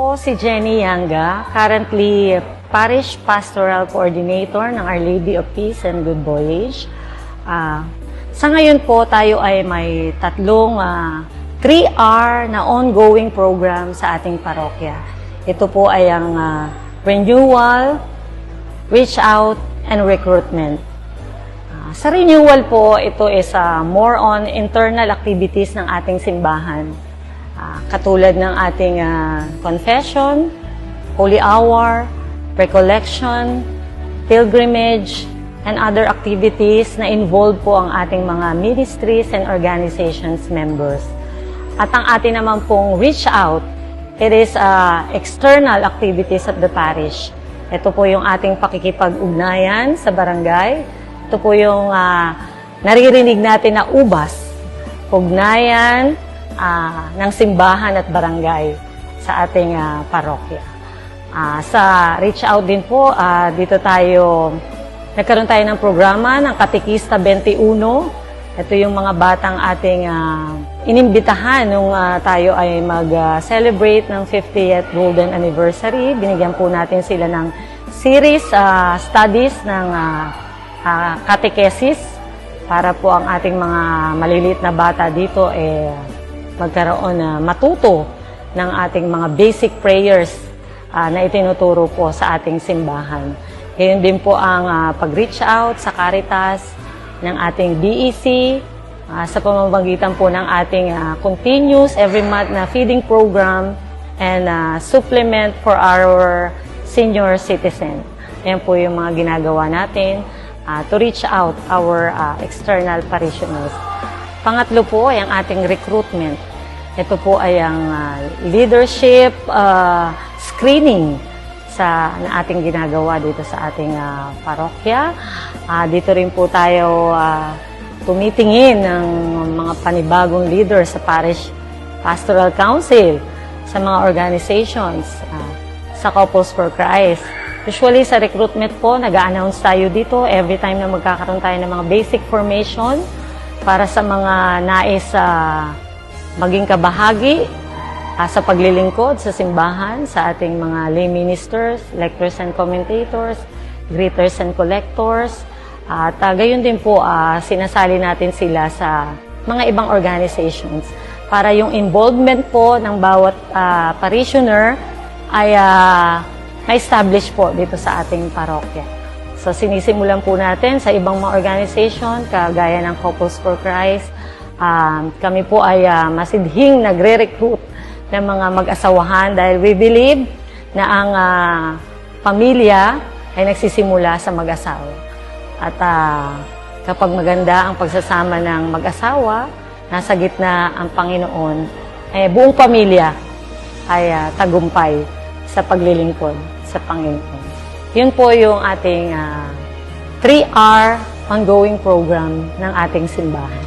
po si Jenny Yanga, currently Parish Pastoral Coordinator ng Our Lady of Peace and Good Voyage. Sa ngayon po, tayo ay may tatlong 3R na ongoing program sa ating parokya. Ito po ay ang renewal, reach out, and recruitment. Sa renewal po, ito is more on internal activities ng ating simbahan. Katulad ng ating confession, holy hour, recollection, pilgrimage, and other activities na involve po ang ating mga ministries and organizations members. At ang ating naman pong reach out, it is external activities of the parish. Ito po yung ating pakikipag-ugnayan sa barangay. Ito po yung naririnig natin na ubas, ugnayan ng simbahan at barangay sa ating parokya. Sa reach out din po, nagkaroon tayo ng programa ng Katekista 21. Ito yung mga batang ating inimbitahan nung tayo ay mag-celebrate ng 50th Golden Anniversary. Binigyan po natin sila ng series studies ng catechesis para po ang ating mga maliliit na bata dito magkaroon matuto ng ating mga basic prayers na itinuturo po sa ating simbahan. Ngayon din po ang pag-reach out sa Caritas ng ating DEC sa pamamagitan po ng ating continuous every month na feeding program and supplement for our senior citizen. Yan po yung mga ginagawa natin to reach out our external parishioners. Pangatlo po ay ang ating recruitment. Ito po ay ang leadership screening na ating ginagawa dito sa ating parokya. Dito rin po tayo tumitingin ng mga panibagong leaders sa Parish Pastoral Council, sa mga organizations, sa Couples for Christ. Usually sa recruitment po, nag-a-announce tayo dito every time na magkakaroon tayo ng mga basic formation para sa mga nais maging kabahagi sa paglilingkod sa simbahan, sa ating mga lay ministers, lectors and commentators, greeters and collectors. At gayon din po, sinasali natin sila sa mga ibang organizations para yung involvement po ng bawat parishioner ay na-establish po dito sa ating parokya. So sinisimulan po natin sa ibang mga organization, kagaya ng Couples for Christ. Kami po ay masidhing nagre-recruit ng mga mag-asawahan dahil we believe na ang pamilya ay nagsisimula sa mag-asawa. At kapag maganda ang pagsasama ng mag-asawa, nasa gitna ang Panginoon, buong pamilya ay tagumpay sa paglilingkod sa Panginoon. Yun po yung ating 3R ongoing program ng ating simbahan.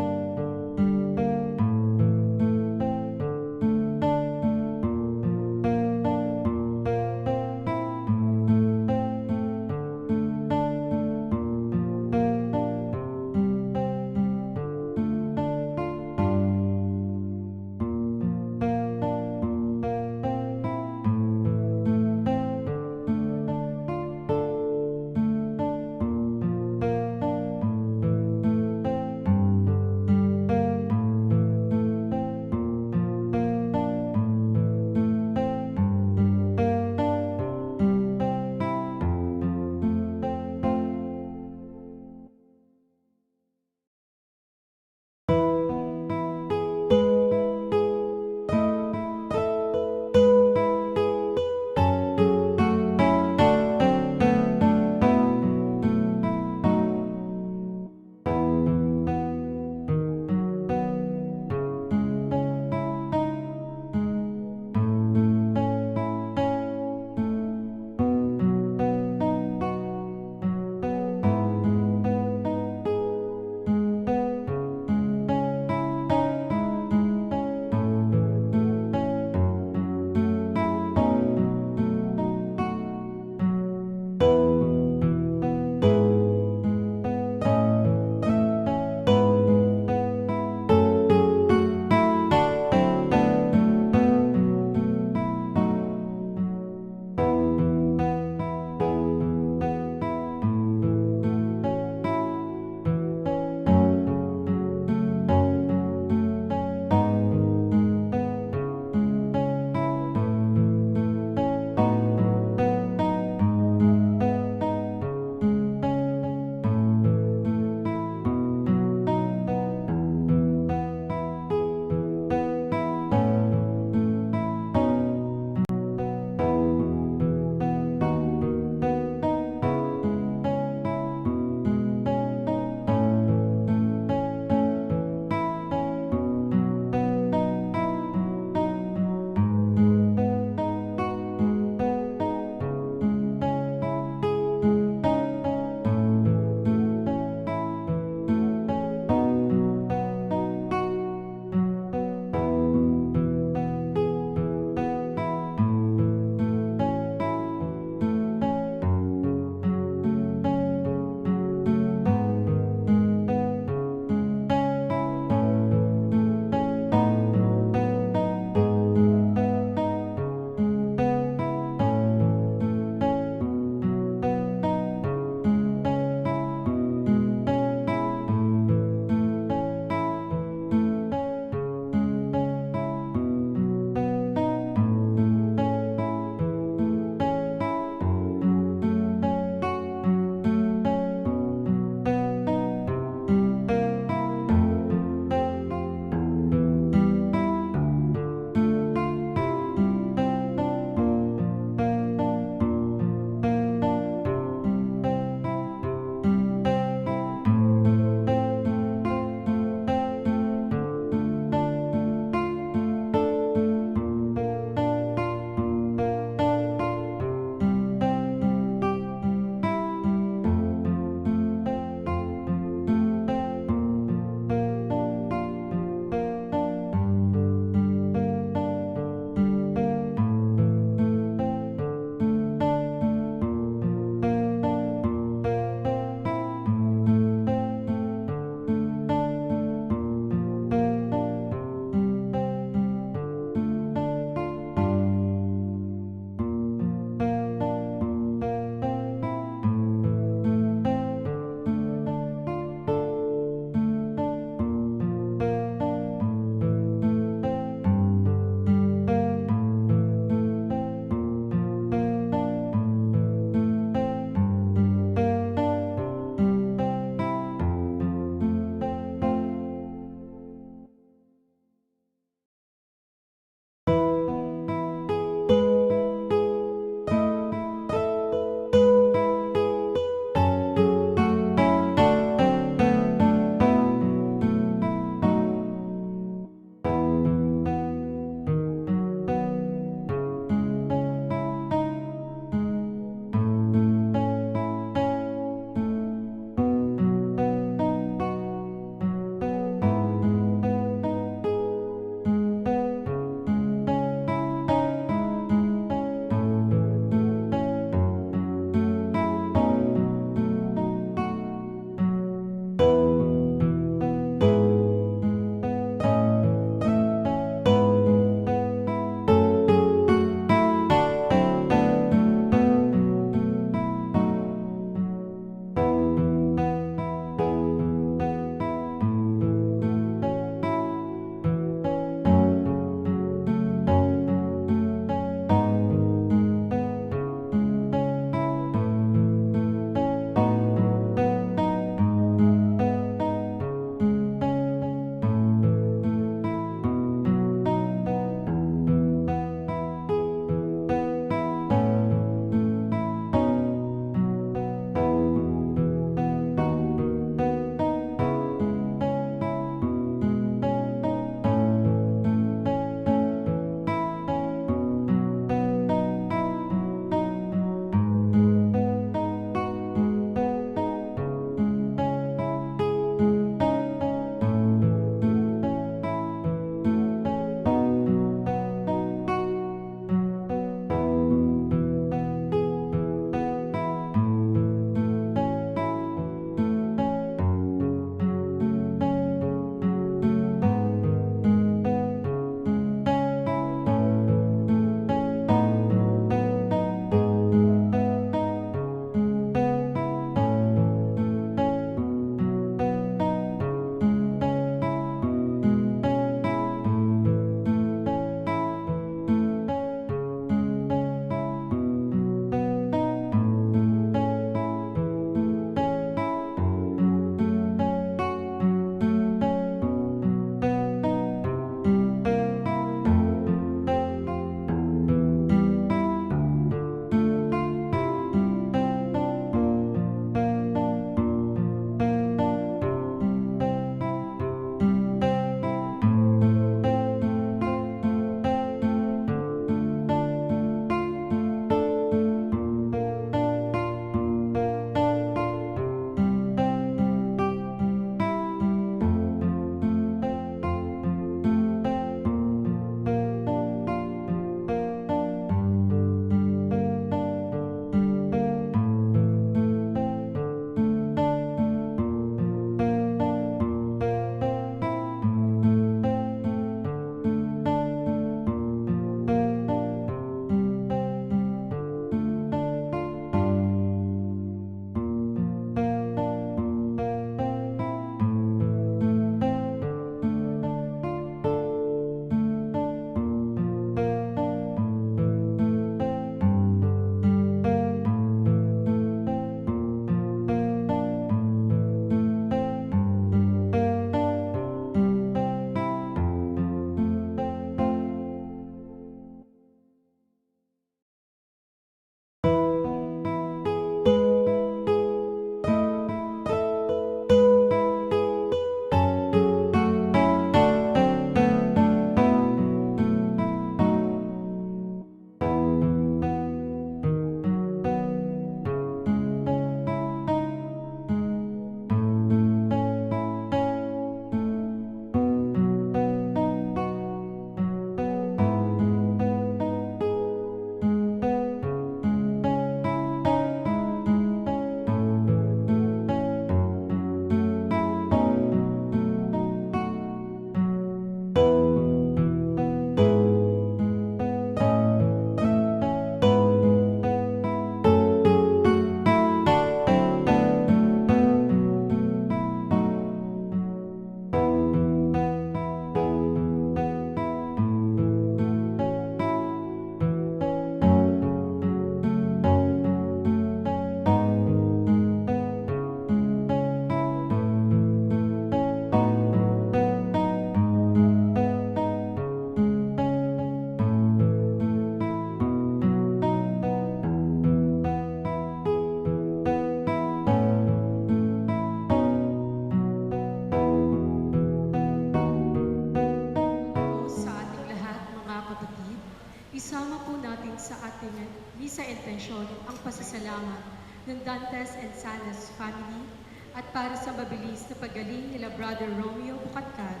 intensyon ang pasasalamat ng Dantes and Salas family at para sa mabilis na paggaling nila Brother Romeo Bucatcat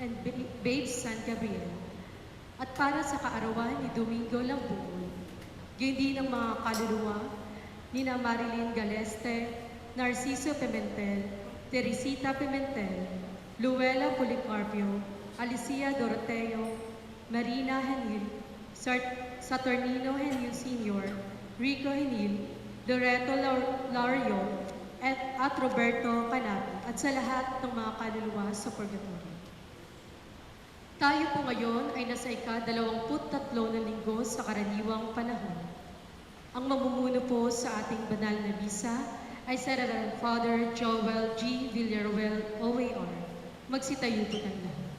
and Babes San Gabriel at para sa kaarawan ni Domingo Lambuol, gayon din ang mga kaluluwa ni na Marilyn Galeste, Narciso Pimentel, Teresita Pimentel, Luella Policarpio, Alicia Doroteo, Marina Henil, Saturnino Henil Sr., Rico Henil, Loreto Lario, at Roberto Canapi, at sa lahat ng mga kaluluwa sa purgatorio. Tayo po ngayon ay nasa ika-23 na linggo sa karaniwang panahon. Ang mamumuno po sa ating banal na misa ay si Reverend Father Joel G. Villaruel, OAR. Magsitayo po tayo lahat.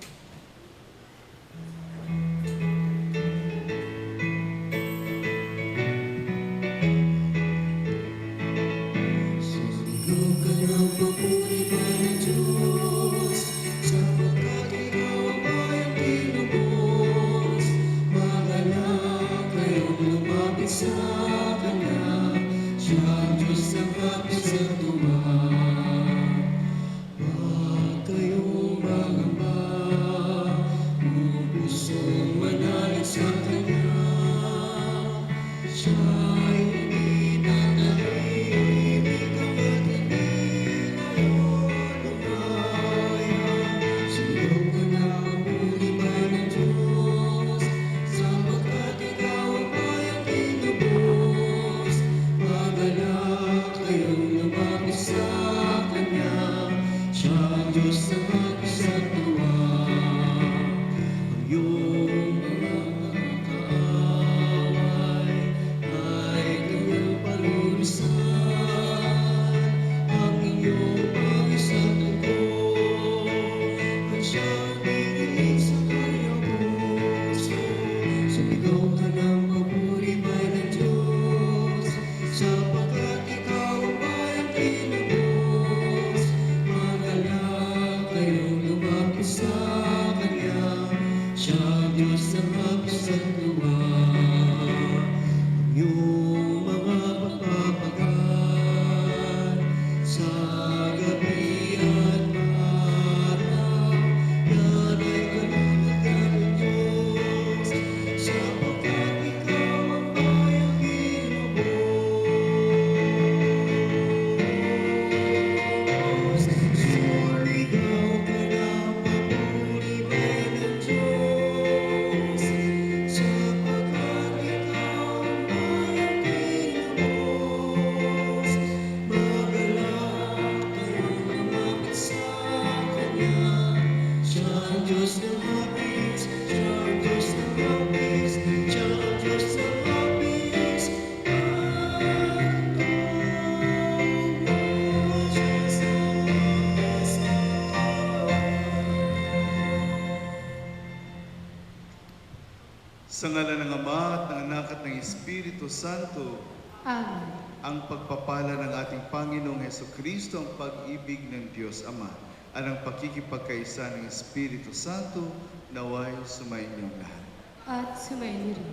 Sa ngalan ng Ama at ng Anak at ng Espiritu Santo, Amen. ang pagpapala ng ating Panginoong Hesukristo, ang pag-ibig ng Diyos Ama, at ang pakikipagkaisa ng Espiritu Santo, naway sumainyong lahat. At sumayin rin.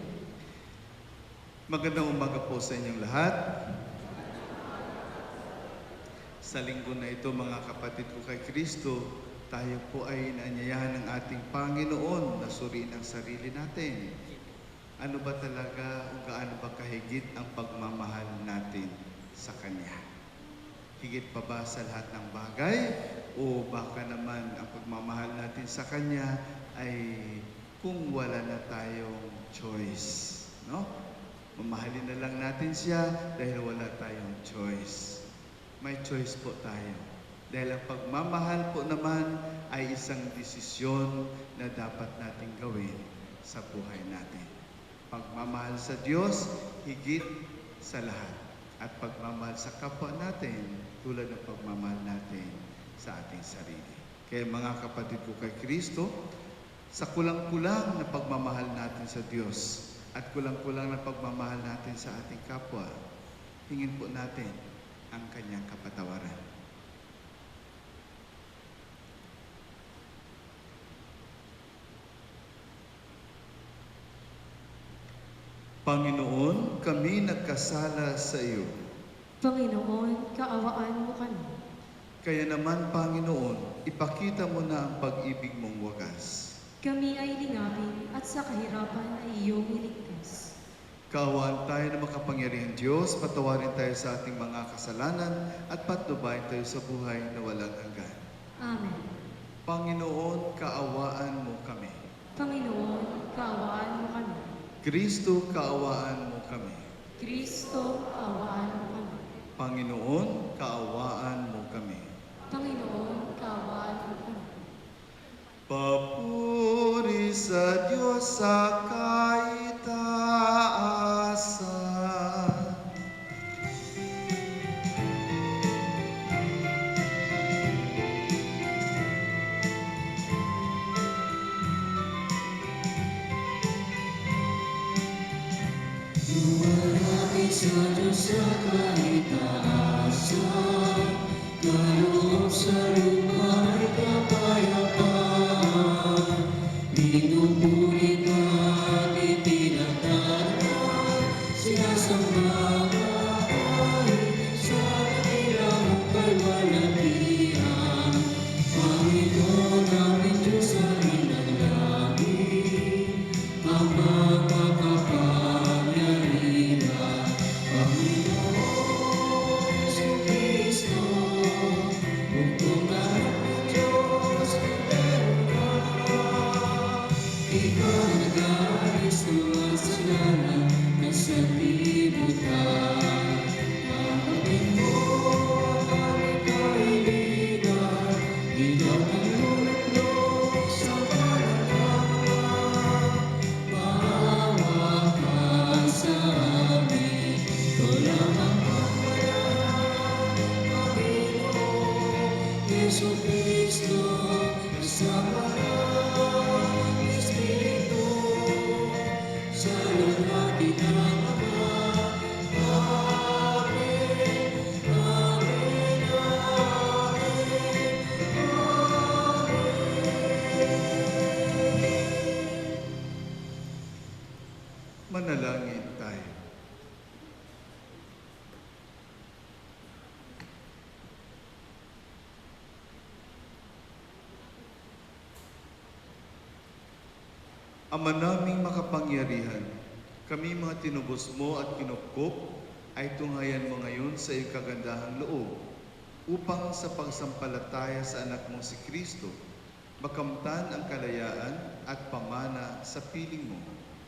Magandang umaga po sa inyong lahat. Sa linggo na ito, mga kapatid ko kay Kristo, tayo po ay naanyayahan ng ating Panginoon na suriin ang sarili natin. Ano ba talaga o gaano ba kahigit ang pagmamahal natin sa Kanya? Higit pa ba sa lahat ng bagay? O baka naman ang pagmamahal natin sa Kanya ay kung wala na tayong choice, no? Mamahalin na lang natin siya dahil wala tayong choice. May choice po tayo. Dahil ang pagmamahal po naman ay isang desisyon na dapat nating gawin sa buhay natin. Pagmamahal sa Diyos, higit sa lahat. At pagmamahal sa kapwa natin, tulad ng pagmamahal natin sa ating sarili. Kaya mga kapatid ko kay Kristo, sa kulang-kulang na pagmamahal natin sa Diyos at kulang-kulang na pagmamahal natin sa ating kapwa, hingin po natin ang Kanyang kapatawaran. Panginoon, kami nagkasala sa iyo. Panginoon, kaawaan mo kami. Kaya naman, Panginoon, ipakita mo na ang pag-ibig mong wagas. Kami ay lingapin at sa kahirapan ay iyong iligtas. Kaawaan tayo na makapangyarihan Diyos, patawarin tayo sa ating mga kasalanan at patnubayan tayo sa buhay na walang hanggan. Amen. Panginoon, kaawaan mo kami. Panginoon, kaawaan mo kami. Kristo, kaawaan mo kami. Kristo, kaawaan mo kami. Panginoon, kaawaan mo kami. Panginoon, kaawaan mo kami. Papuri sa Diyos sa kaitaasan. Lumarapit sa Diyos sa kaitaasan, kaloob sa luma'y kapayapaan. Pinupulit at itinatawag, sinasamba ay sa kanilang kalwalhatian. Panginoon namin Diyos ay nanalangin, ang mapagkakapangyarihan. Panginoon Jesucristo, bugtong lahat ng Diyos meron ka. Ikaw nag-aalis ng kasalanan ng sanlibutan. Tanggapin mo ang aming kahilingan, ikaw ang lulog sa kalagayan. Maawa ka sa amin, ikaw lamang ang manalang Panginoon Jesucristo, kasama ng Espiritu, sa luwalhati ng Ama. Amen, amen, Manalangin tayo. Ama naming makapangyarihan, kami mga tinubos mo at kinupkop ay tunghayan mo ngayon sa iyong kagandahang loob upang sa pagsampalataya sa anak mo si Kristo, makamtan ang kalayaan at pamana sa piling mo.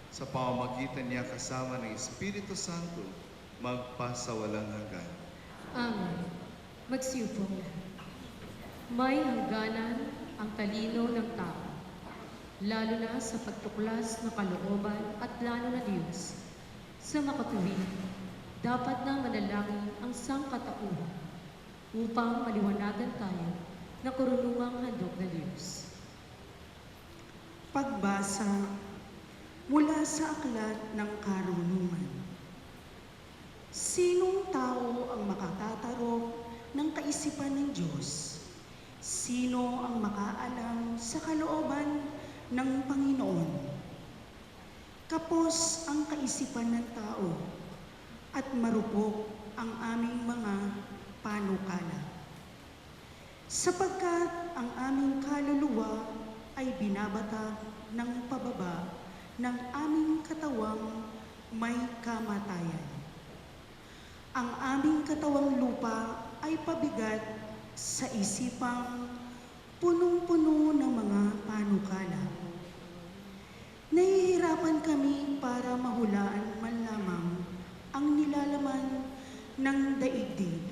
Sa pamamagitan niya kasama ng Espiritu Santo, magpasawalang hanggan. Amen. Magsiupong lahat. May hangganan ang talino ng tao, lalo na sa pagtuklas ng kalooban at plano ng Diyos. Sa makatuwid, dapat na manalangin ang sangkatauhan upang maliwanagan tayo ng karunungang handog ng Diyos. Pagbasa mula sa aklat ng karunungan. Sinong tao ang makatatarok ng kaisipan ng Diyos? Sino ang makaalam sa kalooban ng Panginoon? Kapos ang kaisipan ng tao at marupok ang aming mga panukala. Sapagkat ang aming kaluluwa ay binabatag ng pababa ng aming katawang may kamatayan. Ang aming katawang lupa ay pabigat sa isipang punong-puno ng mga panukala. Nahihirapan kami para mahulaan man lamang ang nilalaman ng daigdig.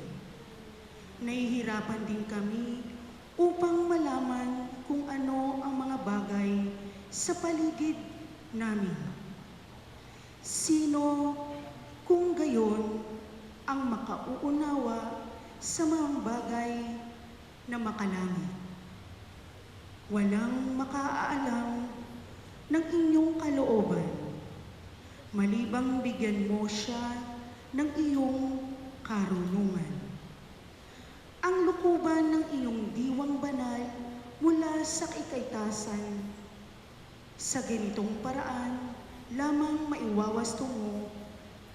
Nahihirapan din kami upang malaman kung ano ang mga bagay sa paligid namin. Sino kung gayon ang makauunawa sa mga bagay na makalangit? Walang makaalam ng inyong kalooban, malibang bigyan mo siya ng iyong karunungan. Ang lukuban ng iyong diwang banal mula sa kaitasan. Sa ganitong paraan, lamang maiwawasto mo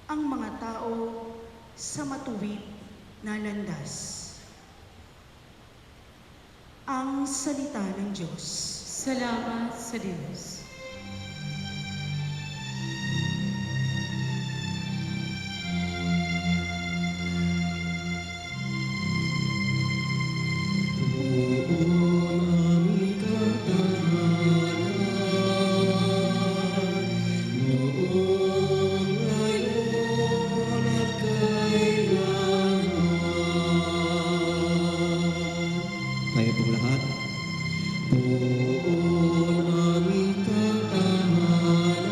ang mga tao sa matuwid na landas. Ang salita ng Diyos. Salamat sa Diyos. Tayo pong lahat. Buong aming katahanan,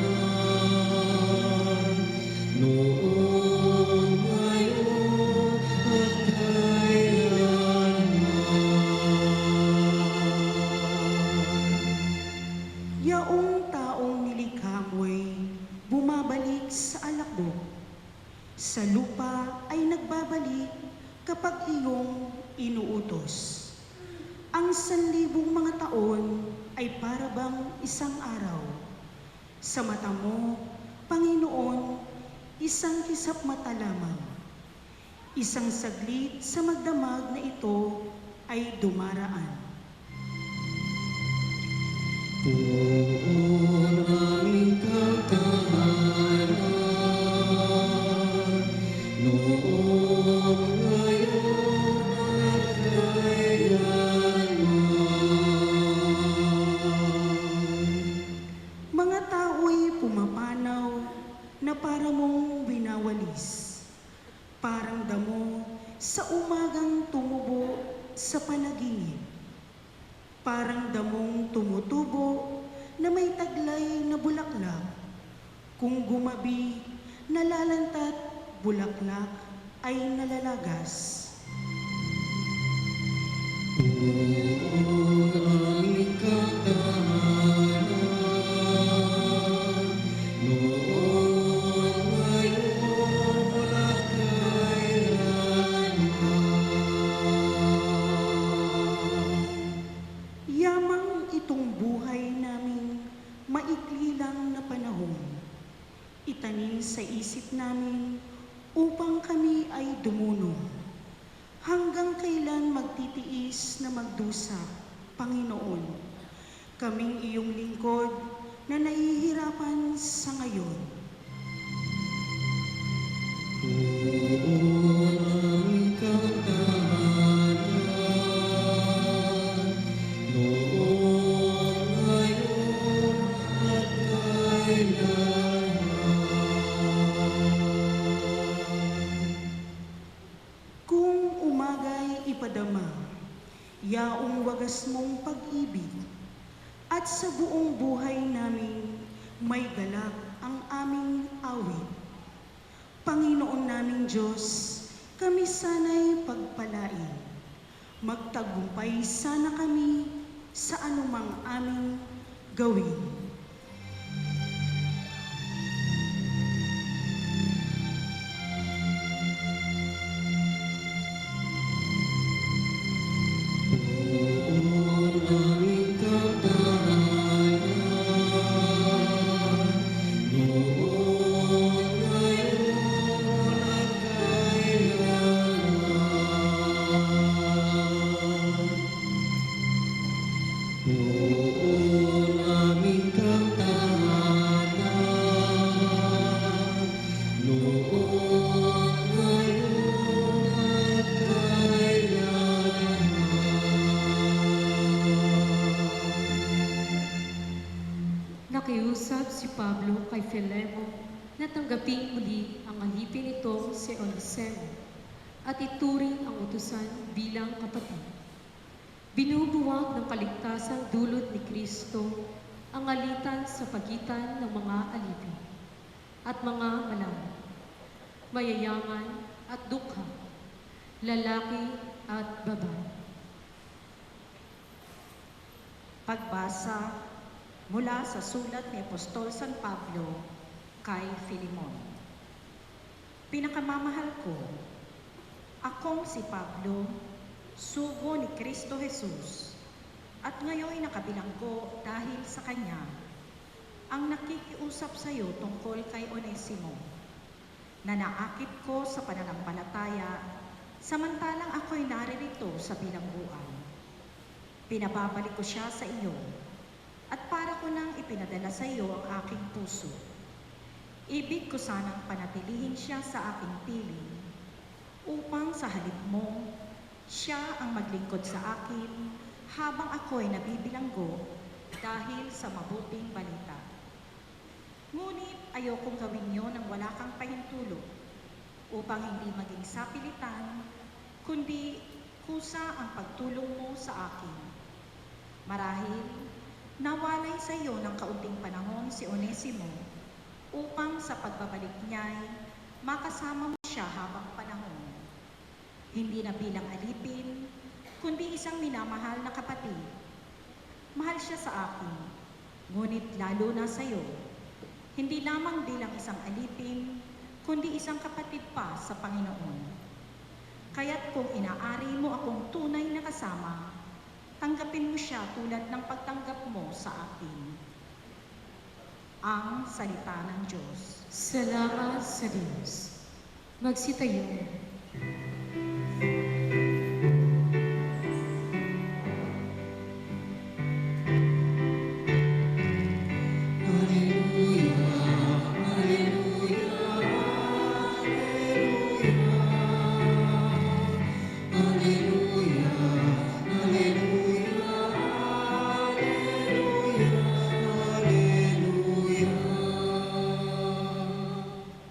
noong ngayon at kailanman. Yaong taong nilikha mo'y bumabalik sa alakdo. Sa lupa ay nagbabalik kapag iyong inuutos. Ang 1,000 mga taon ay para bang isang araw. Sa mata mo, Panginoon, isang kisap mata lamang. Isang saglit sa magdamag na ito ay dumaraan. Buong aming katahanan, noong ngayon at kailanman. Mga tao'y pumapanaw na para mong winawalis. Parang damo sa umagang tumubo sa panaginip. Parang damong tumutubo na may taglay na bulaklak. Kung gumabi, nalalantat, bulaklak ay nalalagas. Buong aming katahanan, noong ngayon at kailanman. Yamang itong buhay namin, maikli lang na panahon. Itanim sa isip namin upang kami ay dumuno. Hanggang kailan magtitiis na magdusa, Panginoon? Kaming iyong lingkod na nahihirapan sa ngayon. Buong aming katahanan, noong ngayon at kailanman. Kung umaga'y ipadama, yaong wagas mong pag-ibig, at sa buong buhay namin may galak ang aming awit. Panginoon naming Diyos, kami sana'y pagpalain. Magtagumpay sana kami sa anumang aming gawin. Buong aming katahanan, noong ngayon at kailanman. Buong aming katahanan, noong ngayon at kailanman. Nakiusap si Pablo kay Filemon na tanggaping muli ang alipin nitong si Onesimo at ituring ang utusan bilang kapatid. Binubuwag ng kaligtasang dulot ni Kristo ang alitan sa pagitan ng mga alipin at mga malaman, mayayaman at dukha, lalaki at babae. Pagbasa mula sa sulat ni Apostol San Pablo kay Filemon. Pinakamamahal ko, akong si Pablo, sugo ni Kristo Jesus, at ngayon nakabilanggo dahil sa Kanya. ang nakikiusap sa iyo tungkol kay Onesimo, na naakit ko sa pananampalataya, samantalang ako'y naririto sa bilangguan. Pinababalik ko siya sa iyo, at para ko nang ipinadala sa iyo ang aking puso. Ibig ko sanang panatilihin siya sa aking piling, upang sa halip mo, siya ang maglingkod sa akin habang ako'y nabibilanggo dahil sa mabuting balita. Ngunit ayokong gawin yon ng wala kang pahintulot, upang hindi maging sapilitan, kundi kusa ang pagtulong mo sa akin. Marahil, nawalay sa iyo ng kaunting panahon si Onesimo, upang sa pagbabalik niya'y makasama mo siya habang panahon. Hindi na bilang alipin, kundi isang minamahal na kapatid. Mahal siya sa akin, ngunit lalo na sa iyo. Hindi lamang bilang isang alipin, kundi isang kapatid pa sa Panginoon. Kaya't kung inaari mo akong tunay na kasama, tanggapin mo siya tulad ng pagtanggap mo sa akin. Ang salita ng Diyos. Salamat sa Diyos. Magsitayo.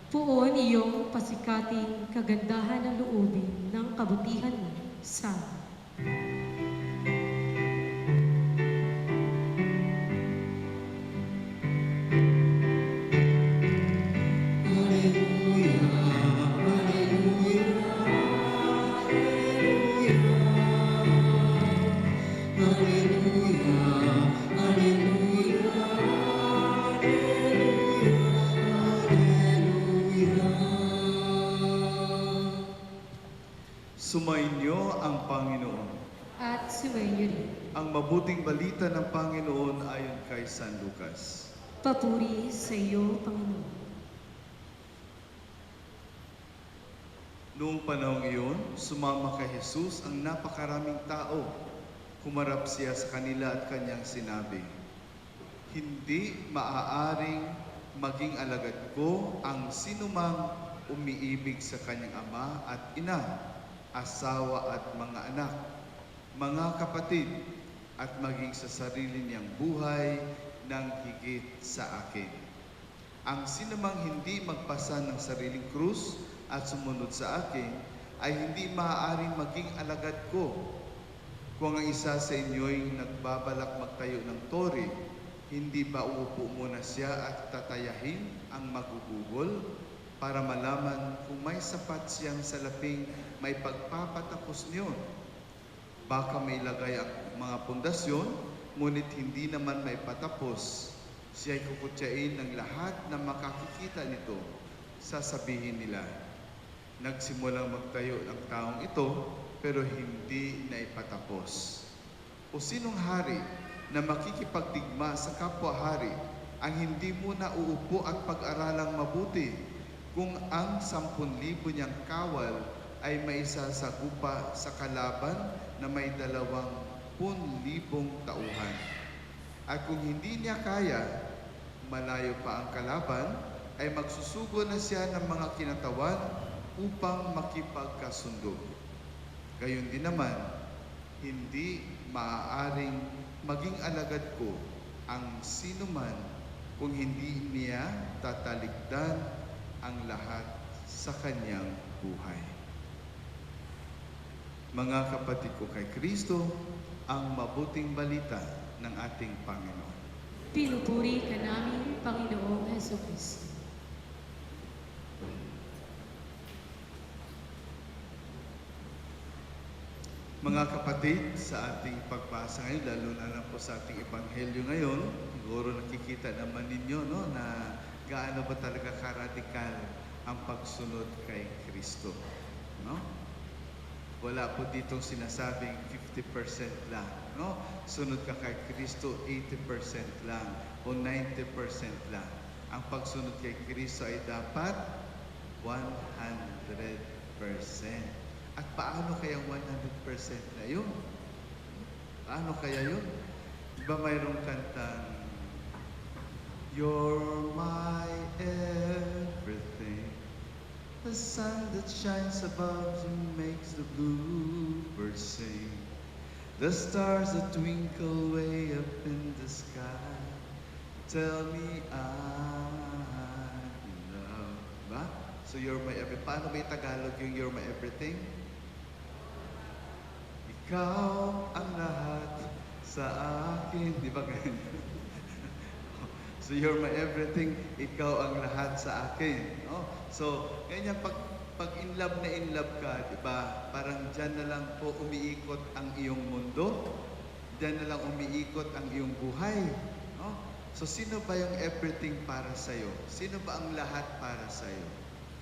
Puon iyong pasikating kagandahan ng loobin ng kabutihan mo sa Sumainyo ang Panginoon. at sumainyo rin. Ang mabuting balita ng Panginoon ayon kay San Lucas. Papuri sa iyo, Panginoon. Noong panahong iyon, sumama kay Jesus ang napakaraming tao. Humarap siya sa kanila at kanyang sinabi, "Hindi maaaring maging alagad ko ang sinumang umiibig sa kanyang ama at ina, asawa at mga anak, mga kapatid, at maging sa sarili niyang buhay ng higit sa akin. Ang sinumang hindi magpasa ng sariling krus at sumunod sa akin ay hindi maaaring maging alagad ko. Kung ang isa sa inyo'y nagbabalak magtayo ng tore, hindi ba uupo muna siya at tatayahin ang magugugol para malaman kung may sapat siyang salaping may pagpapatapos niyon? Baka may ilagay ang mga pundasyon, ngunit hindi naman may patapos. Siya'y kukutyain ng lahat na makakikita nito. Sasabihin nila, nagsimulang magtayo ng taong ito, pero hindi na ipatapos. O sinong hari na makikipagdigma sa kapwa-hari ang hindi muna uupo at pag-aralang mabuti kung ang 10,000 niyang kawal ay maisasagupa sa kalaban na may 20,000 tauhan. At kung hindi niya kaya, malayo pa ang kalaban, ay magsusugo na siya ng mga kinatawan upang makipagkasundo. Gayon din naman, hindi maaaring maging alagad ko ang sinuman kung hindi niya tatalikdan ang lahat sa kanyang buhay. Mga kapatid ko kay Kristo, ang mabuting balita ng ating Panginoon. Pinupuri ka namin, Panginoong Hesus. Mga kapatid, sa ating pagbasa ngayon, lalo na po sa ating ebanghelyo ngayon, siguro nakikita naman ninyo no, na gaano ba talaga karadikal ang pagsunod kay Kristo. No? Wala po ditong sinasabing 20% lang. No? Sunod ka kay Kristo, 80% lang o 90% lang. Ang pagsunod kay Kristo ay dapat 100%. At paano kaya 100% na yun? Paano kaya yun? Diba mayroong kantang, You're my everything. The sun that shines above you makes the bluebirds sing. The stars that twinkle way up in the sky tell me I'm in love. Diba? So you're my everything. Paano may Tagalog yung you're my everything? Ikaw ang lahat sa akin. Di ba ganyan? So you're my everything, ikaw ang lahat sa akin. No? So, ganyan, pag in love ka, di ba? Parang dyan na lang po umiikot ang iyong mundo. Dyan na lang umiikot ang iyong buhay. No? So, sino ba yung everything para sa'yo? Sino ba ang lahat para sa'yo?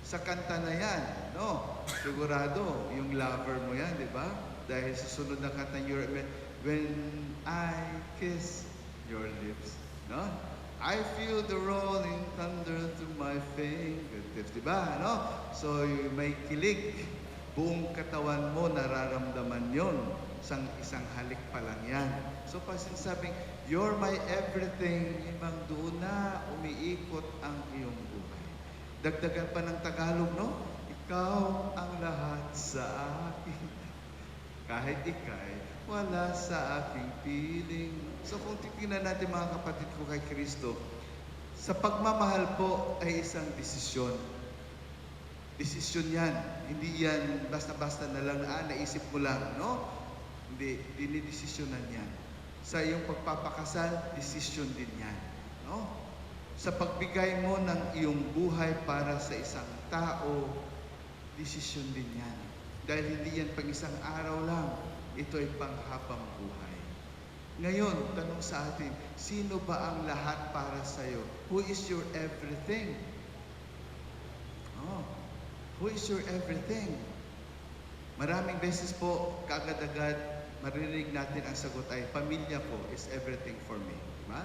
Sa kanta na yan, no? Sigurado, yung lover mo yan, di ba? Dahil sa sunod na kanta, when I kiss your lips, no? I feel the rolling thunder through my fingertips. Diba? No? So, may kilig. Buong katawan mo nararamdaman yon. Isang halik pa lang yan. So, pag sinasabing, you're my everything, ibang doon na umiikot ang iyong buhay. Dagdagan pa ng Tagalog, no? Ikaw ang lahat sa akin. Kahit ikay, wala sa aking piling. So kung titingnan natin mga kapatid ko kay Kristo, sa pagmamahal po ay isang desisyon. Desisyon yan. Hindi yan basta-basta na lang naisip mo lang, no? Hindi, dinidesisyonan yan. Sa iyong pagpapakasal, desisyon din yan. No? Sa pagbigay mo ng iyong buhay para sa isang tao, desisyon din yan. Dahil hindi yan pang isang araw lang. Ito ay panghabang buhay. Ngayon, tanong sa atin, sino ba ang lahat para sa'yo? Who is your everything? Oh, who is your everything? Maraming beses po, kaagad-agad, maririnig natin ang sagot ay, pamilya ko is everything for me. Diba?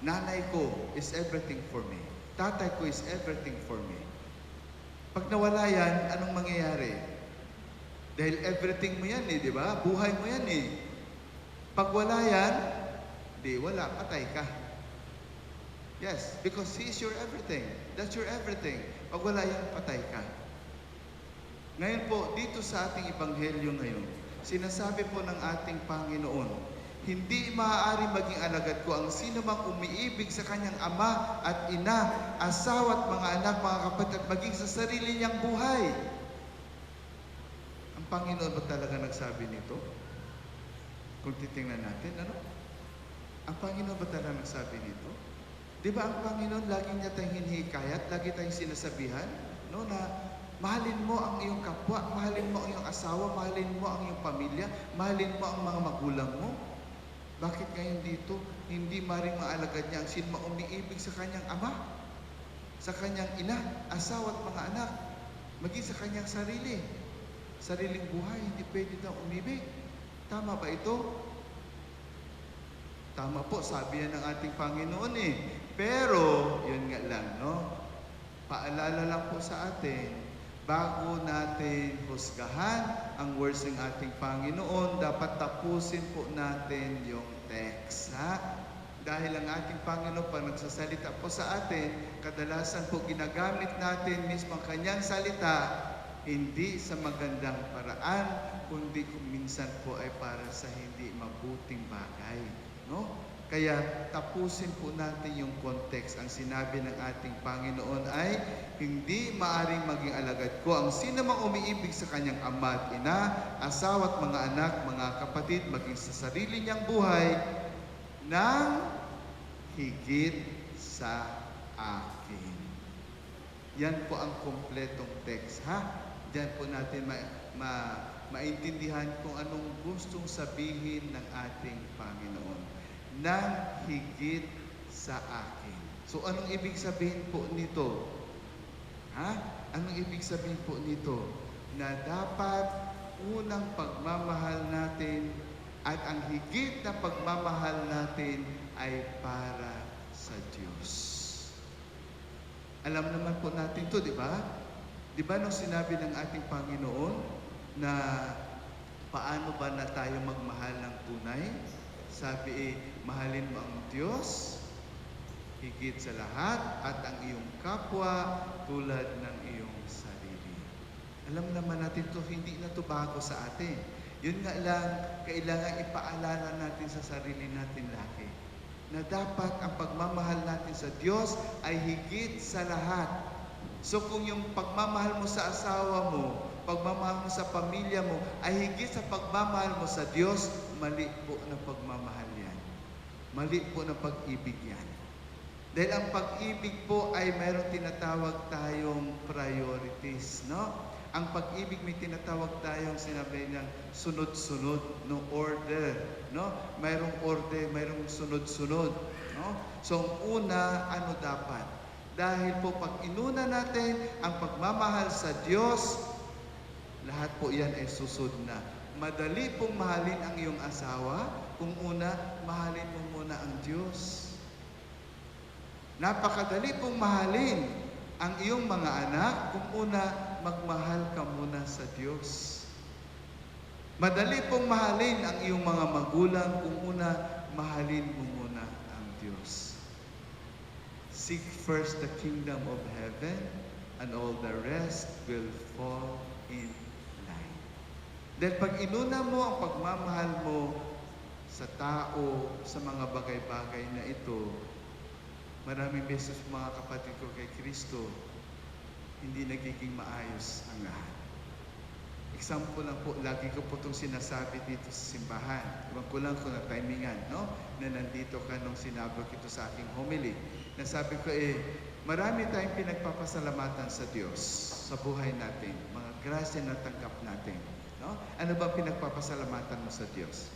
Nanay ko is everything for me. Tatay ko is everything for me. Pag nawala yan, anong mangyayari? Dahil everything mo yan di ba? Buhay mo yan Pag wala yan, wala, patay ka. Yes, because He is your everything. That's your everything. Pag wala yan, patay ka. Ngayon po, dito sa ating ebanghelyo ngayon, sinasabi po ng ating Panginoon, hindi maaari maging alagad ko ang sino mang umiibig sa kanyang ama at ina, asawa at mga anak, mga kapatid, maging sa sarili niyang buhay. Ang Panginoon ba talaga nagsabi nito? Kung titingnan natin, ano? Ang Panginoon ba talaga nagsabi nito? Di ba ang Panginoon lagi niya tayong hinihikayat, lagi tayong sinasabihan, no, na mahalin mo ang iyong kapwa, mahalin mo ang iyong asawa, mahalin mo ang iyong pamilya, mahalin mo ang mga magulang mo. Bakit ngayon dito, hindi maring maalagad niya ang sino mang umiibig sa kanyang ama, sa kanyang ina, asawa at mga anak, maging sa kanyang sariling buhay, hindi pwede daw umibig. Tama ba ito? Tama po, sabi yan ng ating Panginoon Pero, yun nga lang, no? Paalala lang po sa atin, bago natin husgahan ang words ng ating Panginoon, dapat tapusin po natin yung text, ha? Dahil ang ating Panginoon, pag nagsasalita po sa atin, kadalasan po ginagamit natin mismo ang kanyang salita, hindi sa magandang paraan, kundi kung minsan po ay para sa hindi mabuting bagay. No? Kaya tapusin po natin yung context. Ang sinabi ng ating Panginoon ay, hindi maaring maging alagad ko ang sino mang umiibig sa kanyang ama at ina, asawa at mga anak, mga kapatid, maging sa sarili niyang buhay, ng higit sa akin. Yan po ang kompletong text, ha? Diyan po natin maintindihan kung anong gustong sabihin ng ating Panginoon. Nang higit sa akin. So, anong ibig sabihin po nito? Ha? Anong ibig sabihin po nito? Na dapat unang pagmamahal natin At ang higit na pagmamahal natin ay para sa Diyos. Alam naman po natin to, di ba? Di ba nung sinabi ng ating Panginoon na paano ba na tayo magmahal ng tunay? Sabi mahalin mo ang Diyos higit sa lahat at ang iyong kapwa tulad ng iyong sarili. Alam naman natin to, hindi na to bago sa atin. Yun nga lang, kailangan ipaalala natin sa sarili natin lagi na dapat ang pagmamahal natin sa Diyos ay higit sa lahat. So kung yung pagmamahal mo sa asawa mo, pagmamahal mo sa pamilya mo, ay higit sa pagmamahal mo sa Diyos, mali po na pagmamahal yan. Mali po na pag-ibig yan. Dahil ang pag-ibig po ay mayroong tinatawag tayong priorities, no? Ang pag-ibig may tinatawag tayong sinabi niyang sunod-sunod, no order, no? Mayroong order, mayroong sunod-sunod, no? So, una, ano dapat? Dahil po pag inuna natin ang pagmamahal sa Diyos, lahat po yan ay susod na. Madali pong mahalin ang iyong asawa kung una, mahalin mo muna ang Diyos. Napakadali pong mahalin ang iyong mga anak kung una, magmahal ka muna sa Diyos. Madali pong mahalin ang iyong mga magulang kung una, mahalin mo muna ang Diyos. Seek first the kingdom of heaven and all the rest will fall in line. Dahil pag inuna mo ang pagmamahal mo sa tao, sa mga bagay-bagay na ito, maraming beses mga kapatid ko kay Kristo, hindi nagiging maayos ang lahat. Example lang po, lagi ko po itong sinasabi dito sa simbahan. Iwan ko lang kung na-timingan, no? Na nandito ka nung sinabi ko ito sa aking homily. Nasabi ko marami tayong pinagpapasalamatan sa Diyos sa buhay natin. Mga grasya na tanggap natin. No? Ano ba pinagpapasalamatan mo sa Diyos?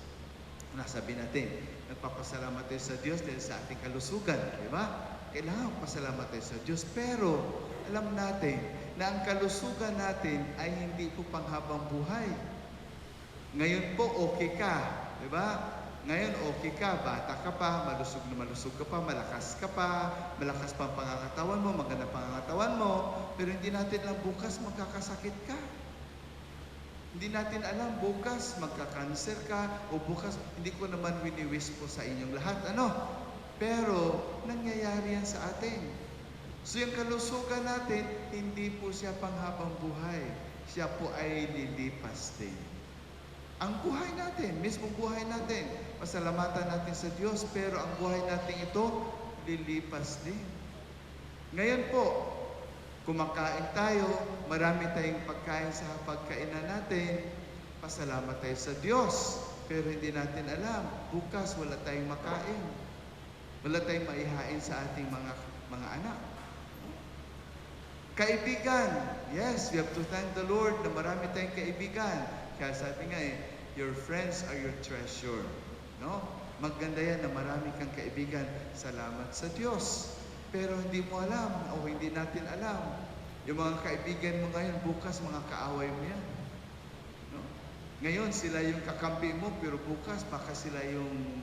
Nasabi natin, nagpapasalamat tayo sa Diyos dahil sa ating kalusugan, di ba? Kailangan pasalamat tayo sa Diyos. Pero, alam natin na ang kalusugan natin ay hindi po panghabang buhay. Ngayon po, okay ka, di ba? Ngayon, okay ka, bata ka pa, malusog na malusog ka pa, malakas pa ang pangangatawan mo, maganda pangangatawan mo, pero hindi natin alam bukas magkakasakit ka. Hindi natin alam, bukas magka-cancer ka, o bukas, hindi ko naman wini-wish po sa inyong lahat, ano? Pero, nangyayari yan sa atin. So, yung kalusugan natin, hindi po siya panghabang buhay. Siya po ay lilipas din. Ang buhay natin, mismo buhay natin, pasalamatan natin sa Diyos, pero ang buhay natin ito, lilipas din. Ngayon po, kumakain tayo, marami tayong pagkain sa pagkainan natin, pasalamat tayo sa Diyos. Pero hindi natin alam, bukas wala tayong makain. Wala tayong maihain sa ating mga anak. Kaibigan, yes, we have to thank the Lord na marami tayong kaibigan. Kaya sabi nga your friends are your treasure. No? Maganda yan na marami kang kaibigan. Salamat sa Diyos. Pero hindi mo alam o hindi natin alam. Yung mga kaibigan mo ngayon, bukas mga kaaway mo yan. No? Ngayon, sila yung kakampi mo, pero bukas baka sila yung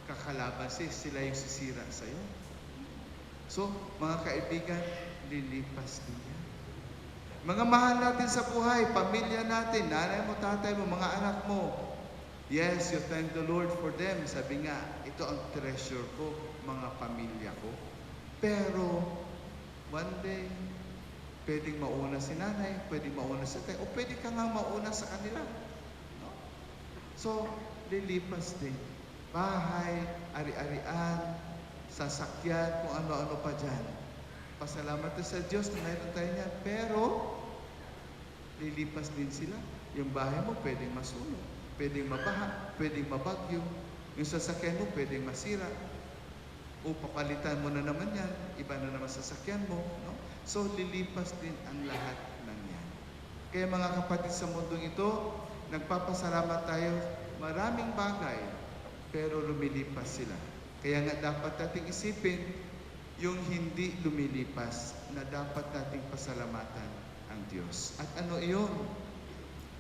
kakalaban, sila yung sisira sa'yo. So, mga kaibigan, lilipas din yan. Mga mahal natin sa buhay, pamilya natin, nanay mo, tatay mo, mga anak mo. Yes, you thank the Lord for them. Sabi nga, ito ang treasure ko, mga pamilya ko. Pero, one day, pwedeng mauna si nanay, pwedeng mauna si tatay, o pwede ka nga mauna sa kanila. No? So, lilipas din. Bahay, ari-arian, sasakyan, kung ano-ano pa dyan. Pasalamat sa Diyos na mayroon tayo niya. Pero, lilipas din sila. Yung bahay mo pwedeng masunog, pwedeng mabaha, pwedeng mabagyo. Yung sasakyan mo pwedeng masira. O papalitan mo na naman yan, iba na naman sasakyan mo. No? So, lilipas din ang lahat ng yan. Kaya mga kapatid sa mundong ito, nagpapasalamat tayo maraming bagay, pero lumilipas sila. Kaya nga dapat nating isipin, yung hindi lumilipas na dapat nating pasalamatan ang Diyos. At ano iyon?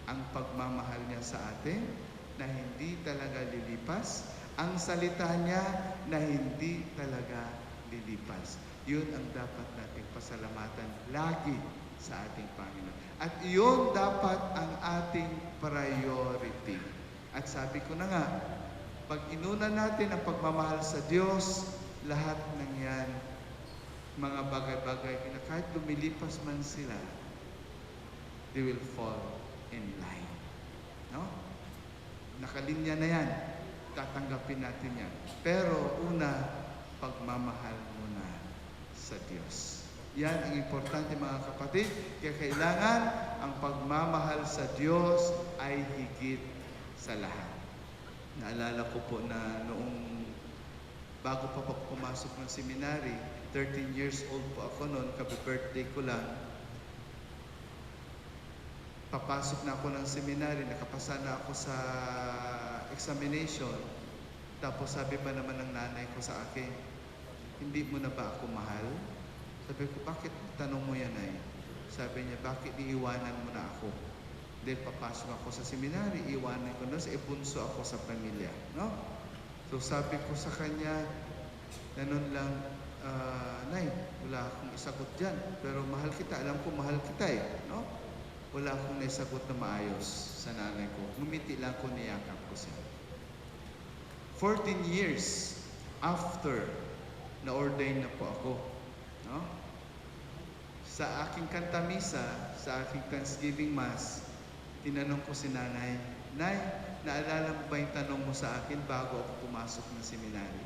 Ang pagmamahal niya sa atin, na hindi talaga lilipas, ang salita niya na hindi talaga lilipas. Yun ang dapat nating pasalamatan lagi sa ating Panginoon. At yun dapat ang ating priority. At sabi ko na nga, pag inuna natin ang pagmamahal sa Diyos, lahat ng yan, mga bagay-bagay na kahit lumilipas man sila, they will fall in line. No? Nakalinya na yan. Tatanggapin natin yan. Pero una, pagmamahal muna sa Diyos. Yan ang importante mga kapatid. Kaya kailangan ang pagmamahal sa Diyos ay higit sa lahat. Naalala ko po na noong bago pa po pumasok ng seminary, 13 years old po ako noon, kabi-birthday ko lang. Papasok na ako ng seminary, nakapasa na ako sa examination. Tapos sabi pa naman ng nanay ko sa akin, hindi mo na ba ako mahal? Sabi ko, bakit tanong mo yan ay? Sabi niya, bakit iiwanan mo na ako? Dahil papasok ako sa seminary, iiwanan ko na, ibunso ako sa pamilya. No? So sabi ko sa kanya, ganun lang, Nay, wala akong isagot dyan. Pero mahal kita, alam ko mahal kita eh. No? Wala akong naisagot na maayos sa nanay ko. Ngumiti lang ko, niyakap ko siya. 14 years after na-ordain na po ako, no? Sa aking kantamisa, sa aking Thanksgiving Mass, tinanong ko si nanay, Nay, naalala mo ba yung tanong mo sa akin bago ako pumasok ng seminary?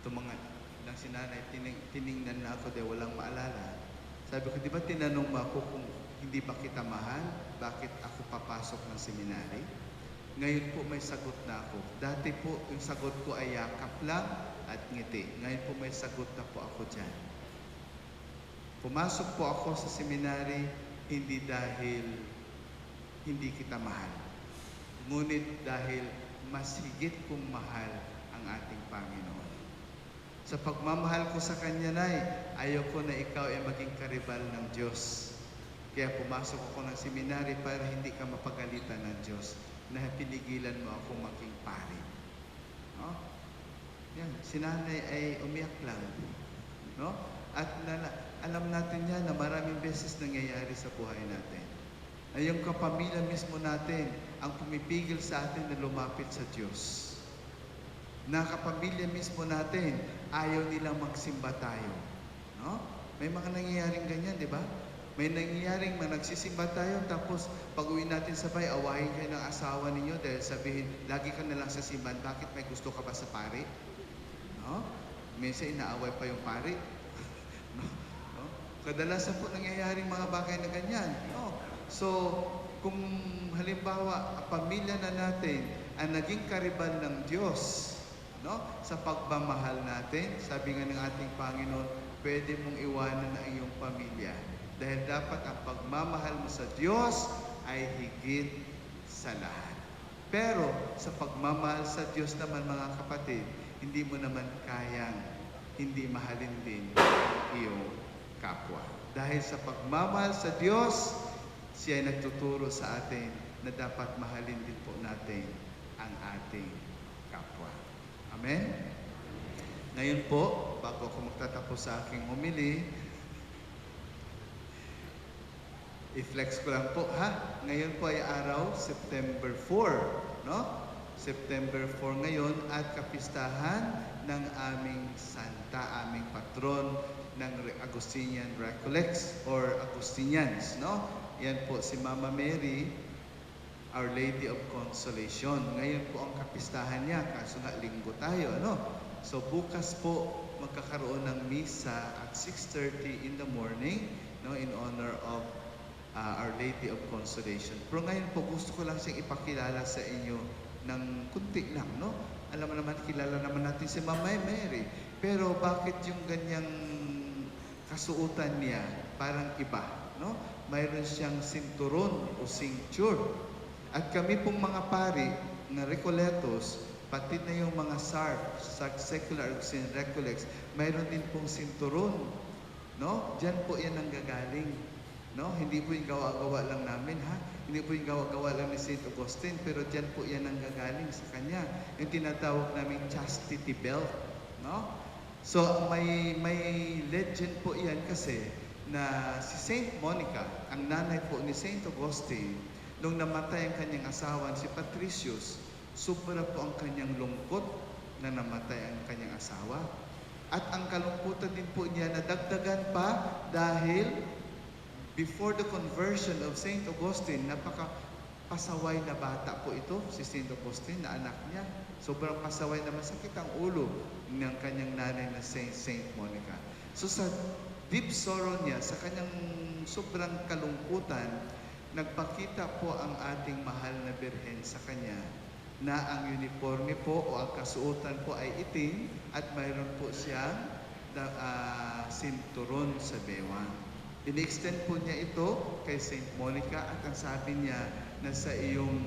Tumangat lang si nanay, tiningnan na ako dahil walang maalala. Sabi ko, di ba tinanong mo ako kung hindi ba kita mahal? Bakit ako papasok ng seminary? Ngayon po may sagot na ako. Dati po, yung sagot ko ay yakap lang at ngiti. Ngayon po may sagot na po ako dyan. Pumasok po ako sa seminary hindi dahil hindi kita mahal. Ngunit dahil mas higit kong mahal ang ating Panginoon. Sa pagmamahal ko sa Kanya, Nay, ayaw ko na ikaw ay maging karibal ng Diyos. Kaya pumasok ako ng seminary para hindi ka mapagalitan ng Diyos na pinigilan mo ako maging pari. No? Yan, si nanay ay umiyak lang. No? At alam natin yan na maraming beses nangyayari sa buhay natin. Ay yung kapamilya mismo natin ang pumipigil sa atin na lumapit sa Diyos. Na kapamilya mismo natin, ayaw nilang magsimba tayo. No? May mga nangyayaring ganyan, di ba? May nangyayaring nagsisimba tayo, tapos pag-uwi natin sabay, awahin kayo ng asawa ninyo dahil sabihin, lagi ka na lang sa simbahan, bakit may gusto ka ba sa pari? No? Minsan inaaway pa yung pari. No? No? Kadalasan po nangyayaring mga bagay na ganyan. No? So, kung halimbawa, ang pamilya na natin ang naging karibal ng Diyos, no? Sa pagmamahal natin, sabi nga ng ating Panginoon, pwede mong iwanan ang iyong pamilya. Dahil dapat ang pagmamahal mo sa Diyos ay higit sa lahat. Pero sa pagmamahal sa Diyos naman mga kapatid, hindi mo naman kayang hindi mahalin din ang iyong kapwa. Dahil sa pagmamahal sa Diyos, siya ay nagtuturo sa atin na dapat mahalin din po natin ang ating kapwa. Amen? Ngayon po, bago ako magtatapos sa aking homily, i-flex ko lang po, ha? Ngayon po ay araw, September 4, no? September 4 ngayon at kapistahan ng aming santa, aming patron ng Augustinian Recollects or Augustinians, no? Yan po si Mama Mary, Our Lady of Consolation. Ngayon po ang kapistahan niya, kaso nga linggo tayo, ano? So bukas po magkakaroon ng misa at 6:30 in the morning, no, in honor of Our Lady of Consolation. Pero ngayon po gusto ko lang siyang ipakilala sa inyo ng kunti lang, no? Alam mo naman, kilala naman natin si Mama Mary. Pero bakit yung ganyang kasuotan niya parang iba, no? Mayroon siyang sinturon o cincture. At kami pong mga pari na Recoletos, pati na yung mga SARP, Secular Augustinian Recollects, mayroon din pong sinturon. No? Diyan po yan ang gagaling. No? Hindi po yung gawa-gawa lang namin, ha? Hindi po yung gawa-gawa lang ni St. Augustine, pero diyan po yan ang gagaling sa kanya. Yung tinatawag namin chastity belt, no? So, may legend po yan kasi na si Saint Monica, ang nanay po ni Saint Augustine, nung namatay ang kanyang asawa si Patricius, sobra po ang kanyang lungkot na namatay ang kanyang asawa. At ang kalungkutan din po niya nadagdagan pa dahil before the conversion of Saint Augustine, napaka-pasaway na bata po ito, si Saint Augustine, na anak niya. Sobrang pasaway na masakit ang ulo ng kanyang nanay na Saint Monica. So sa deep sorrow niya, sa kanyang sobrang kalungkutan, nagpakita po ang ating mahal na Birhen sa kanya na ang uniforme po o ang kasuotan po ay itim at mayroon po siyang sinturon sa bewang. In-extend po niya ito kay Saint Monica at ang sabi niya na sa iyong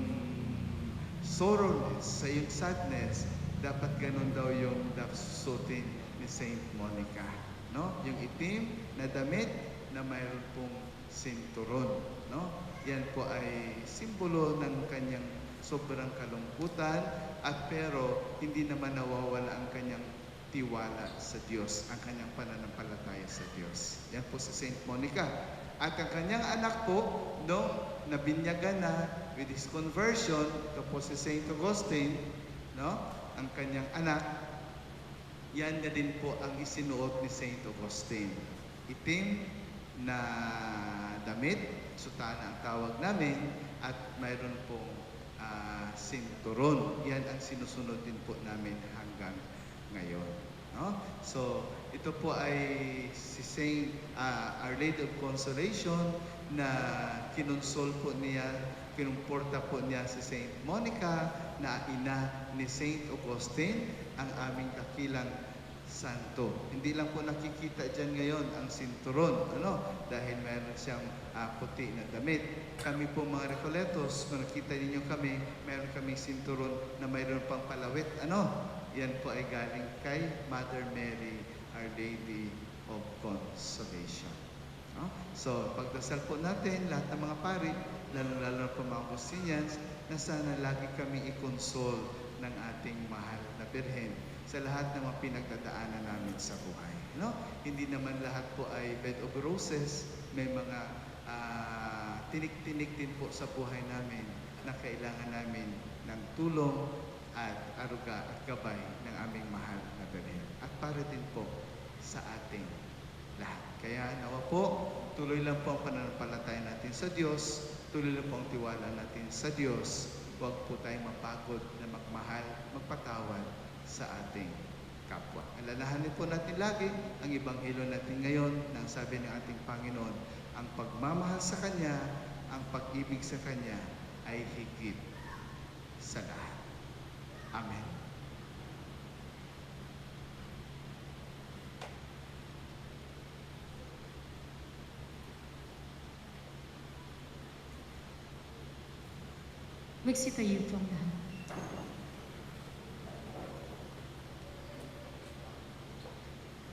sorrowness, sa iyong sadness, dapat ganun daw yung susutin ni Saint Monica. No? Yung itim na damit na mayroon pong sinturon. No? Yan po ay simbolo ng kanyang sobrang kalungkutan at pero hindi naman nawawala ang kanyang tiwala sa Diyos, ang kanyang pananampalataya sa Diyos. Yan po si Saint Monica. At ang kanyang anak po, no, nabinyagan na with his conversion, ito po si Saint Augustine, no, ang kanyang anak, yan na din po ang isinuot ni Saint Augustine. Itim na damit, sutana ang tawag namin, at mayroon pong sinturon. Yan ang sinusunod din po namin hanggang ngayon. No? So, ito po ay si Saint Our Lady of Consolation na kinonsol po niya, kinumporta po niya si Saint Monica na ina ni Saint Augustine, ang aming dakilang santo. Hindi lang po nakikita dyan ngayon ang sinturon, dahil meron siyang puti na damit. Kami po mga Recoletos, kung nakita ninyo kami, meron kaming sinturon na mayroon pang palawit. Yan po ay galing kay Mother Mary, Our Lady of Consolation. So, pagdasal po natin, lahat ng mga pari, lalo-lalo na po mga Agustinians, na sana lagi kami i-console ng ating mahal na Birhen sa lahat ng mga pinagdadaanan namin sa buhay. Hindi naman lahat po ay bed of roses, may mga tinik-tinik din po sa buhay namin na kailangan namin ng tulong at aruga at gabay ng aming mahal na Birhen. At para din po sa ating lahat. Kaya nawa po, tuloy lang po ang pananampalataya natin sa Diyos, tuloy lang po ang tiwala natin sa Diyos. Huwag po tayong mapagod na magmahal, magpatawad sa ating kapwa. Alalahanin po natin lagi ang Ebanghelyo natin ngayon nang sabi ng ating Panginoon, ang pagmamahal sa Kanya, ang pag-ibig sa Kanya ay higit sa lahat. Amen. Magsitayo po ang lahat.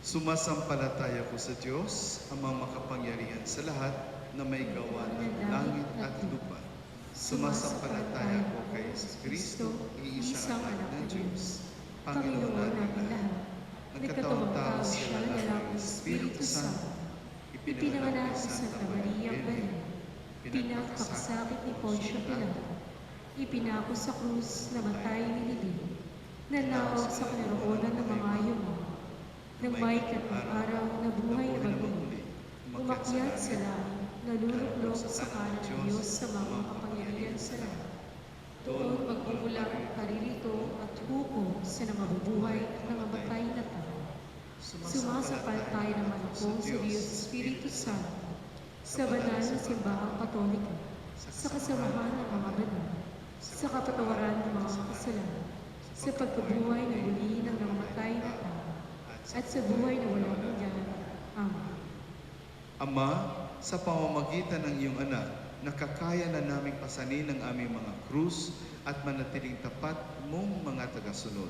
Sumasampalataya ko sa Diyos, Amang makapangyarihan sa lahat, na may gawa ng langit at lupa. Sumasampalataya ko kay Kristo, iisang anak ng Diyos, Panginoon natin lahat. Nagkatawang tao siya lalaki ng Espiritu Santo, ipinanganak sa Santa Maria Magdalena, pinagpakasakit ni Poncio Pilato, ipinako sa krus, namatay nilibing, nanawag sa kanaroonan ng mga yumaw, nang may katang araw na buhay na magmumuli, umakyat sa langit, naluluklok sa kanan ng Diyos sa mga kapangyarihan sa lahat. Doon magmumula ang paririto at hukom sa namabubuhay at nangamatay na tao. Sumasampalataya naman ako sa Diyos Espiritu Santo, sa banal na simbahang Katolika, sa kasamahan ng mga banal, sa kapatawaran ng mga kasalanan, sa pagkabuhay na muli ng nangamatay na tao, at sa buhay na walang hanggan. Amen. Ama, sa pamamagitan ng iyong anak, nakakaya na naming pasanin ang aming mga krus at manatiling tapat mong mga tagasunod.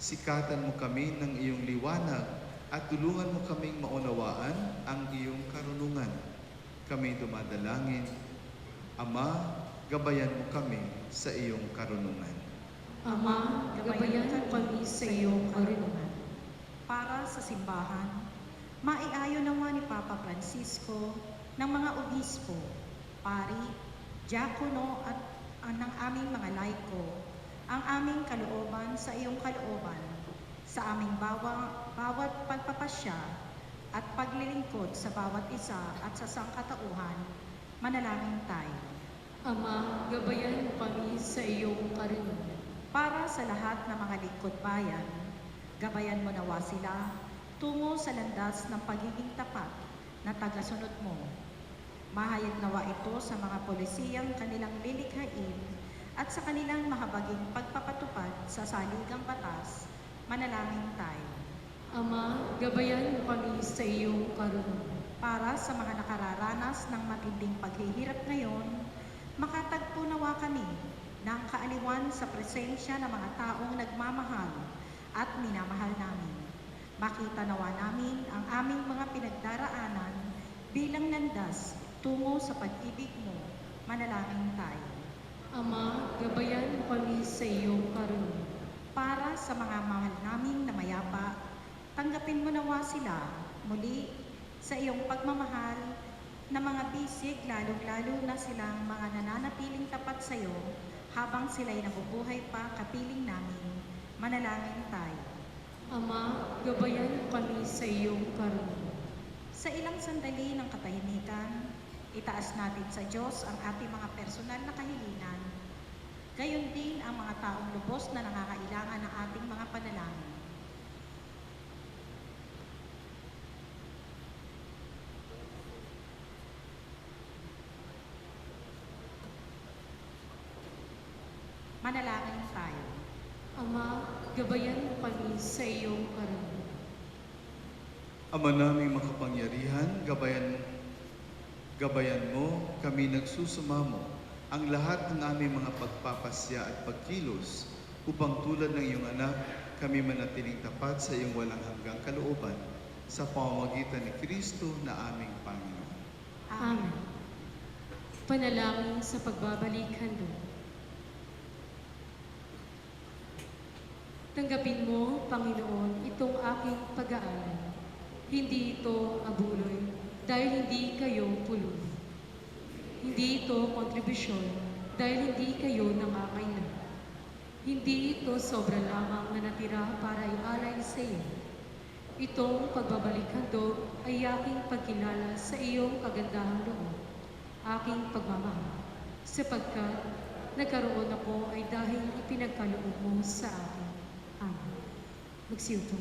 Sikatan mo kami ng iyong liwanag at tulungan mo kaming maunawaan ang iyong karunungan. kami dumadalangin. Ama, gabayan mo kami sa iyong karunungan. Ama, gabayan mo kami sa iyong karunungan. Para sa simbahan, maiayo nawa ni Papa Francisco ng mga obispo, pari, diakono at ng aming mga laiko, ang aming kalooban sa iyong kalooban, sa aming bawat pagpapasya at paglilingkod sa bawat isa at sa sangkatauhan, manalangin tayo. Ama, gabayan mo kami sa iyong karunungan. Para sa lahat ng mga lingkod bayan, gabayan mo nawa sila tungo sa landas ng pagiging tapat na tagasunod mo. Mahayag nawa ito sa mga polisiyang kanilang lilikhain at sa kanilang mahabaging pagpapatupad sa saligang batas, manalangin tayo. Ama, gabayan mo kami sa iyong karunungan. Para sa mga nakararanas ng matinding paghihirap ngayon, makatagpo nawa kami ng kaaliwan sa presensya ng mga taong nagmamahal at minamahal namin. Makita nawa namin ang aming mga pinagdaraanan bilang landas tungo sa pag-ibig mo, manalangin tayo. Ama, gabayan mo kami sa iyong karunungan. Para sa mga mahal naming namayapa, tanggapin mo nawa sila muli sa iyong pagmamahal na mga bisig, lalong-lalo na silang mga nananatiling tapat sa iyo habang sila'y nabubuhay pa kapiling namin, manalangin tayo. Ama, gabayan mo kami sa iyong karunungan. Sa ilang sandali ng katahimikan, itaas natin sa Diyos ang ating mga personal na kahilingan, gayon din ang mga taong lubos na nangangailangan ng ating mga panalangin. Manalangin tayo. Ama, gabayan mo kami sa iyong karunungan. Ama naming makapangyarihan, gabayan mo kami nagsusumamo ang lahat ng aming mga pagpapasya at pagkilos upang tulad ng iyong anak, kami manatiling tapat sa iyong walang hanggang kalooban sa pamamagitan ni Kristo na aming Panginoon. Amen. Panalangin sa pagbabalik handog. Tanggapin mo, Panginoon, itong aking pag-aaral. Hindi ito abuloy dahil hindi kayo pulong. Hindi ito kontribusyon dahil hindi kayo nangangailangan. Hindi ito sobra lamang na natira para ialay sa iyo. Itong pagbabalik handog ay aking pagkilala sa iyong kagandahang loob, aking pagmamahal, sapagkat nagkaroon ako ay dahil ipinagkaloob mo sa akin. Amen. Magsiupo.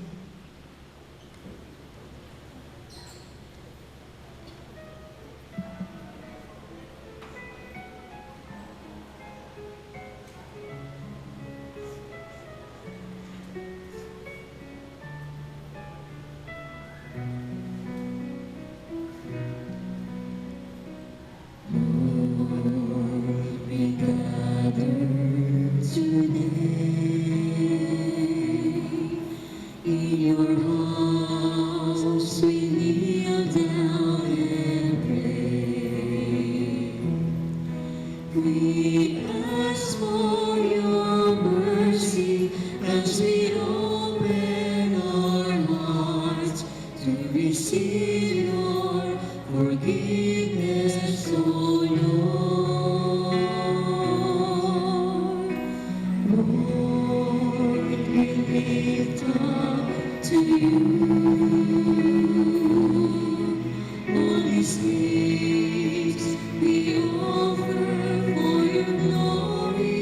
We gather today in your house. We kneel down and pray. We ask for your mercy as we open our hearts to receive your forgiveness, O Lord. Lord, we lift up to you all these things we offer for your glory.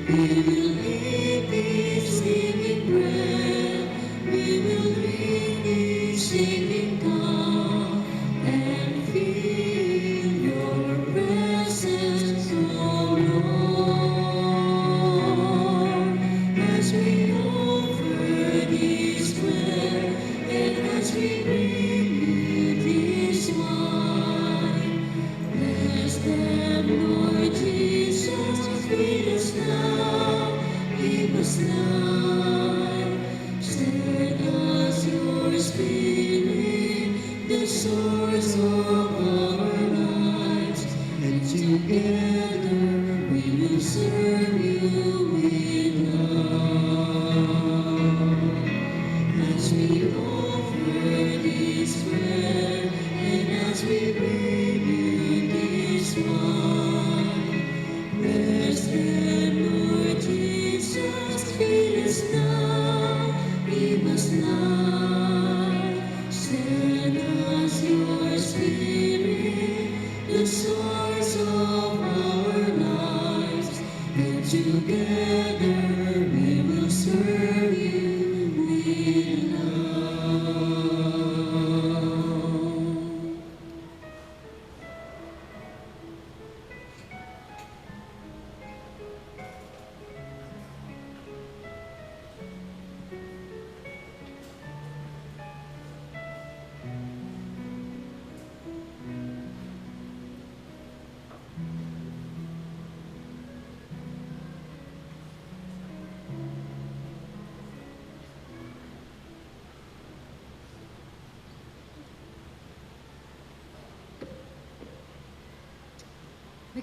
We will eat this living bread, we will drink this living cup, and feel your presence, O Lord, as we offer this prayer and as we bring you this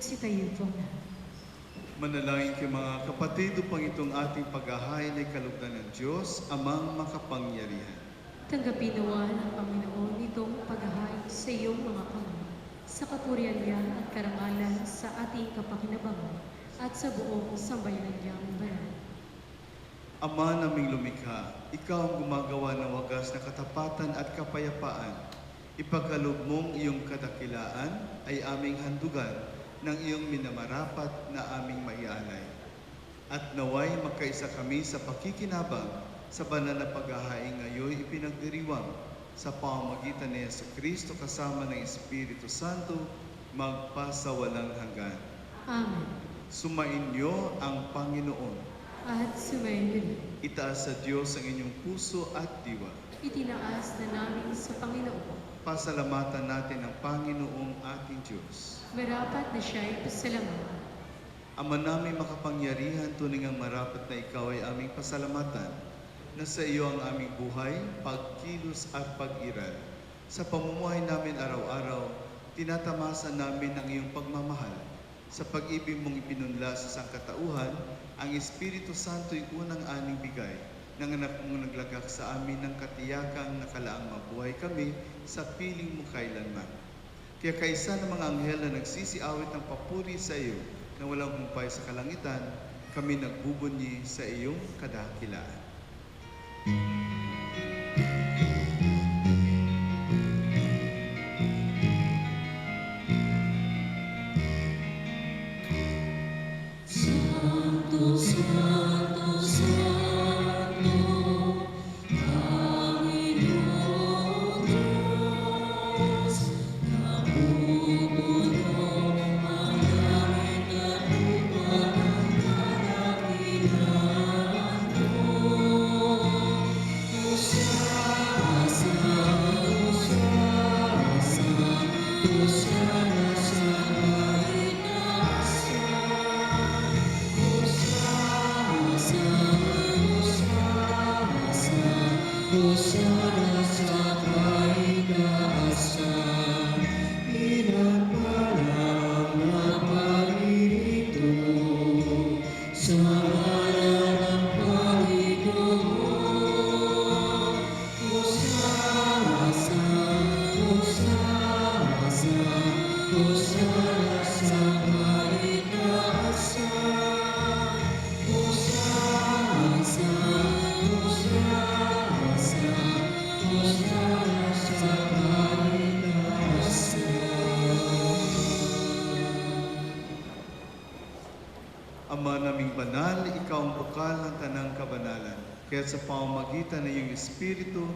Nagsitayo po na. Manalangin kayo mga kapatid upang itong ating paghahain ay kalugdan ng Diyos, Amang makapangyarihan. Tanggapin nawa ng Panginoon itong paghahain sa iyong mga kamay, sa kapurihan niya at karangalan sa ating kapakinabangan at sa buong sambayanan niyang banal. Ama naming lumikha, ikaw ang gumagawa ng wagas na katapatan at kapayapaan. Ipagkaloob mong iyong kadakilaan ay aming handugan ng iyong minamarapat na aming maialay. At naway magkaisa kami sa pakikinabang sa banal na paghahain ngayon ipinagdiriwang sa pamamagitan ni Jesucristo kasama ng Espiritu Santo magpasawalang hanggan. Amen. Sumainyo ang Panginoon. At sumayin din. Itaas sa Diyos ang inyong puso at diwa. Itinaas na namin sa Panginoon. Pasalamatan natin ang Panginoong ating Diyos. Marapat na siya'y pasalamatan. Ama namin makapangyarihan, tuning ang marapat na ikaw ay aming pasalamatan, na sa iyo ang aming buhay, pagkilos at pag-iral. Sa pamumuhay namin araw-araw, tinatamasa namin ang iyong pagmamahal. Sa pag-ibig mong ipinunla sa sangkatauhan, ang Espiritu Santo ay unang aming bigay, ng anak mong naglagak sa amin ng katiyakang nakalaang mabuhay kami sa piling mo kailanman. Kaya kaisa ng mga anghel na nagsisiawit ng papuri sa iyo na walang humpay sa kalangitan, kami nagbubunyi sa iyong kadakilaan. Santo, Santo, Santo, Panginoon Diyos, napupuno ang langit at lupa ng kadakilaan mo. Hosana sa kahit naasan. Hosana sa kaitaasan, pinagpalang na paririto sa ngalan ng Panginoon. Hosana sa kaitaasan. Ama naming banal, ikaw ang bukal ng tanang kabanalan. Kaya sa pamamagitan ng iyong Espiritu,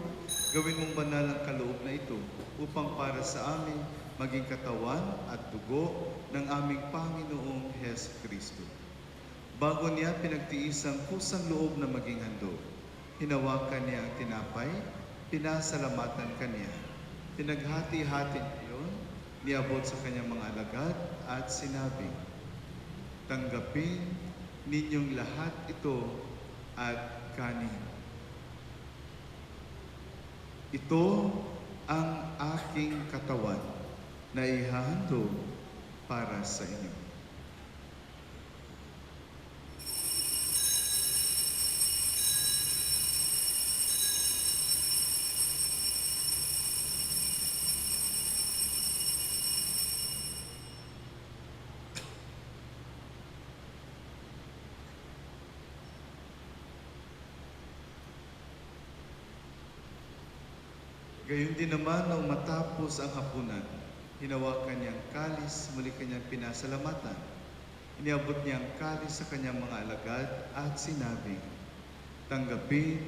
gawin mong banal ang kaloob na ito upang para sa amin maging katawan at dugo ng aming Panginoong Hesus Kristo. Bago niya pinagtiis ang kusang loob na maging handog, hinawakan niya ang tinapay, pinasalamatan kaniya. Pinaghati-hati iyon, niabot sa kanyang mga alagad at sinabi, tanggapin ninyong lahat ito at kanin. Ito ang aking katawan na ihahandog para sa inyo. Gayon din naman nung matapos ang hapunan, hinawakan niya ang kalis, muli kanyang pinasalamatan. Iniabot niya ang kalis sa kanyang mga alagad at sinabi, tanggapin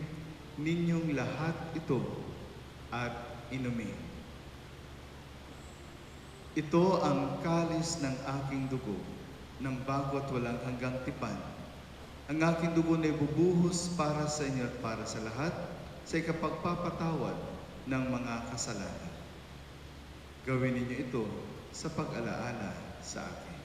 ninyong lahat ito at inumin. Ito ang kalis ng aking dugo, ng bago at walang hanggang tipan. Ang aking dugo na ibubuhos para sa inyo at para sa lahat, sa ikapagpapatawad ng mga kasalanan. Gawin ninyo ito sa pag-alaala sa akin.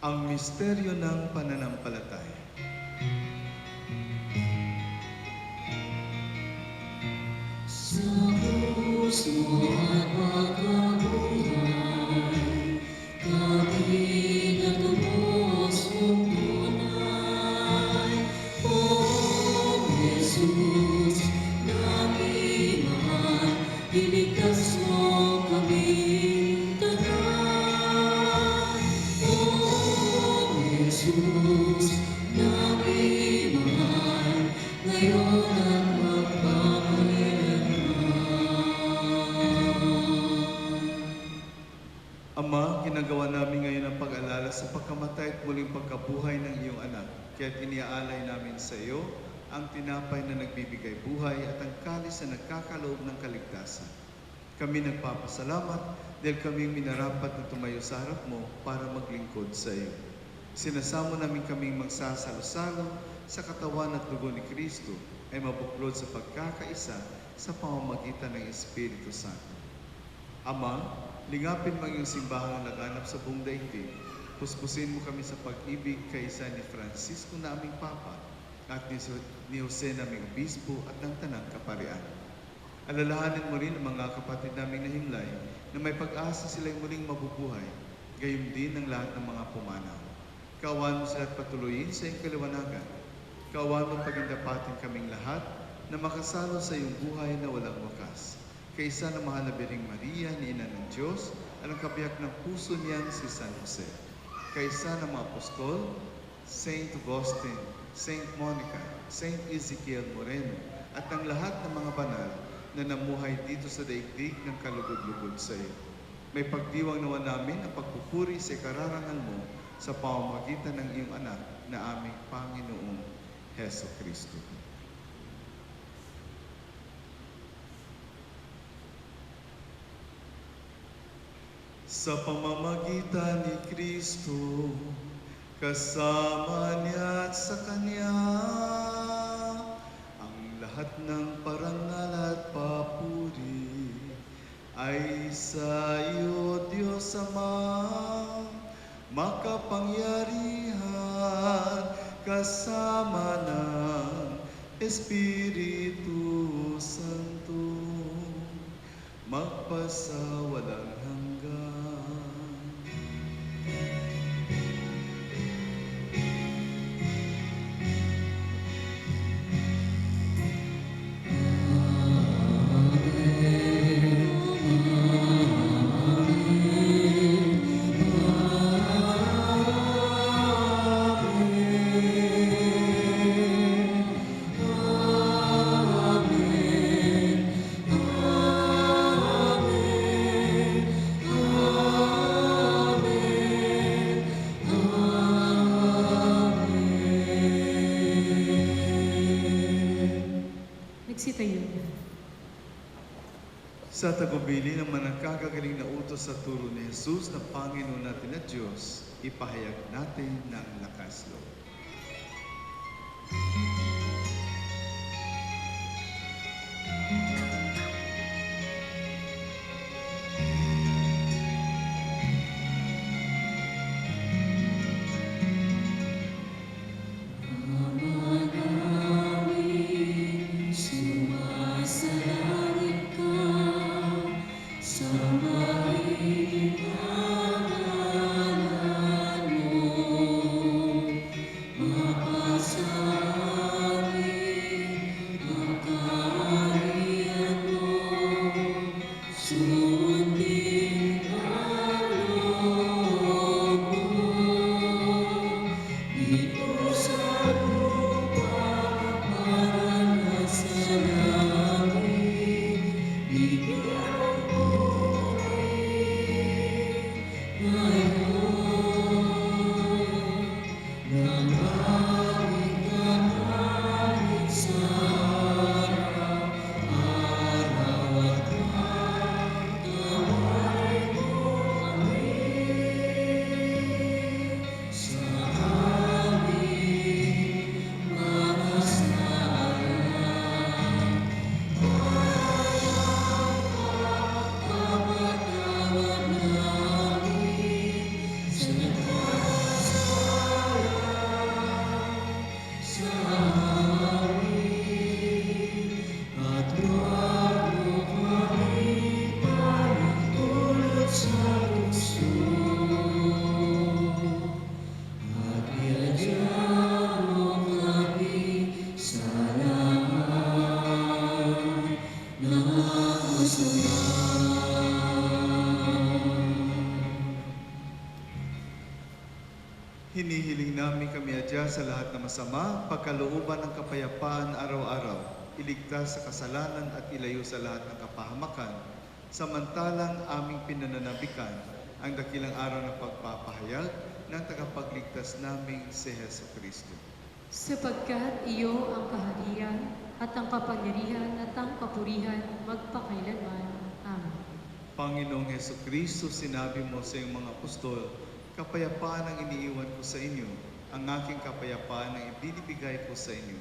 Ang misteryo ng pananampalataya. Sa krus mo at pagkabuhay, kami natubos mong tunay. O Jesus, namin mahal, iligtas mo kaming tanan. O Jesus, namin mahal, ngayon at Ama, ginagawa namin ngayon ang pag-alala sa pagkamatay at muling pagkabuhay ng iyong anak. Kaya't iniaalay namin sa iyo ang tinapay na nagbibigay buhay at ang kalis na nagkakaloob ng kaligtasan. Kami nagpapasalamat dahil kaming minarapat na tumayo sa harap mo para maglingkod sa iyo. Sinasamo namin kaming magsasalo-salo sa katawan at dugo ni Kristo ay mabuklod sa pagkakaisa sa pamamagitan ng Espiritu Santo. Ama, lingapin mo ang iyong simbahan na laganap sa buong daigdig. Puspusin mo kami sa pag-ibig kaysa ni Francisco na aming Papa at ni Jose naming Obispo at ng Tanang Kaparian. Alalahanin mo rin ang mga kapatid naming nahimlay na may pag-asa sila'y muling mabubuhay, gayon din ang lahat ng mga pumanaw. Kaawaan mo sila at patuloyin sa iyong kaliwanagan. Kaawaan mo pagindapatin kaming lahat na makasalo sa iyong buhay na walang wakas. Kaysa ng mahal na Birheng Maria, ni Ina ng Diyos, at ang kabiyak ng puso niyang si San Jose. Kaysa ng mga apostol, Saint Augustine, Saint Monica, Saint Ezekiel Moreno, at ang lahat ng mga banal na namuhay dito sa daigdig ng kalugod-lugod sa iyo. May pagdiwang nawa namin ang pagpupuri sa kararangal mo sa pamamagitan ng iyong anak na aming Panginoong Heso Kristo. Sa pamamagitan ni Kristo, kasama niya at sa Kanya, ang lahat ng parangal at papuri ay sa iyo, Diyos Ama, makapangyarihan, kasama ng Espiritu Santo, magpasawalang hanggan. Nagsitayo. Sa tagubilin ng managkakagaling na utos sa turo ni Jesus na Panginoon natin at Diyos, ipahayag natin ng lakas loob. Sumasalangit ka sa mahihinganan mo, mapasabi ang kaharian mo, sundin ang loob mo, dito sa lupa para sa langit, bigyan mo rin. Hinihiling namin kami adya sa lahat ng masama, pagkalooban ng kapayapaan araw-araw, iligtas sa kasalanan at ilayo sa lahat ng kapahamakan, samantalang aming pinananabikan ang dakilang araw ng pagpapahayag ng tagapagligtas naming si Heso Kristo. Sapagkat iyo ang kaharian at ang kapangyarihan at ang kapurihan magpakailanman. Amen. Panginoong Heso Kristo, sinabi mo sa iyong mga apostol, kapayapaan ang iniiwan ko sa inyo, ang aking kapayapaan ang ibinibigay ko sa inyo.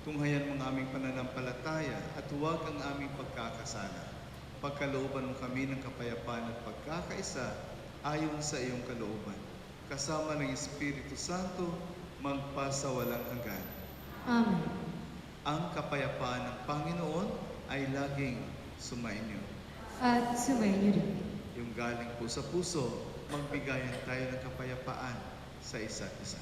Tunghayan mo ang aming pananampalataya at huwag ang aming pagkakasala. Pagkalooban mo kami ng kapayapaan at pagkakaisa ayon sa iyong kalooban. Kasama ng Espiritu Santo, magpasawalang hanggan. Amen. Ang kapayapaan ng Panginoon ay laging sumainyo. At sumayin niyo rin. Yung galing po sa puso, magbigayan tayo ng kapayapaan sa isa't isa.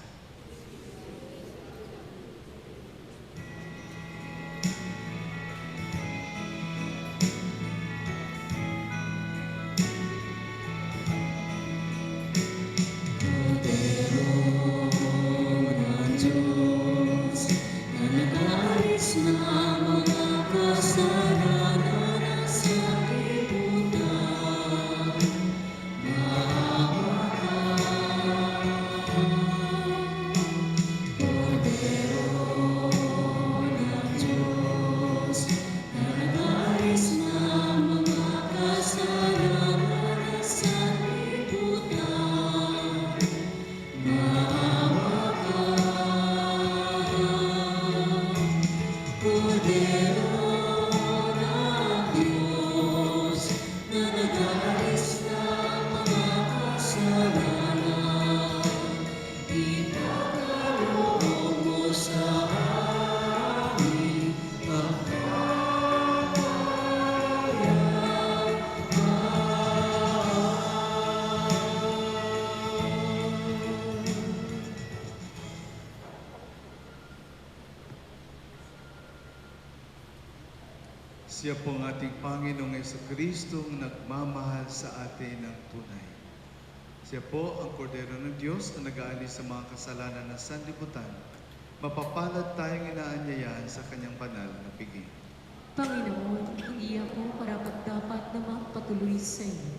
Siya po ang ating Panginoong Jesucristo ang nagmamahal sa atin ng tunay. Siya po ang Kordero ng Diyos na nag-aalis sa mga kasalanan ng sanlibutan. Mapapalad tayong inaanyayahan sa kanyang banal na piging. Panginoon, hindi ako karapat-dapat na magpatuloy sa iyo.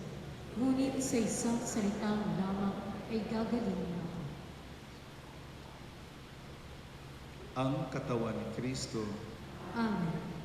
Ngunit sa isang salita mo lamang ay gagaling ako. Ang katawan ni Kristo. Amen.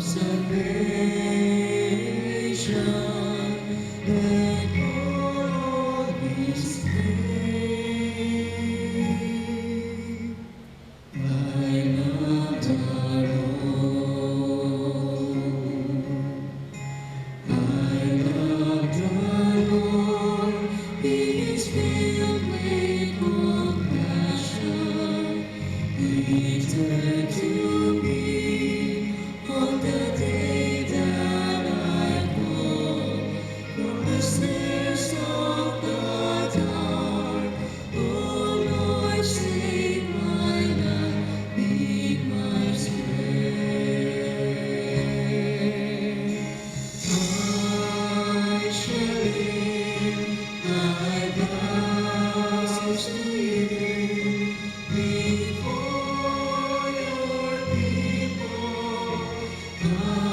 salvation, and call on His name. I love the Lord. I love the Lord. He is filled with compassion. He turned to me on the day that I called from the snares of the dark. Oh Lord, save my life, be my strength. I shall live my vows to you before your people. I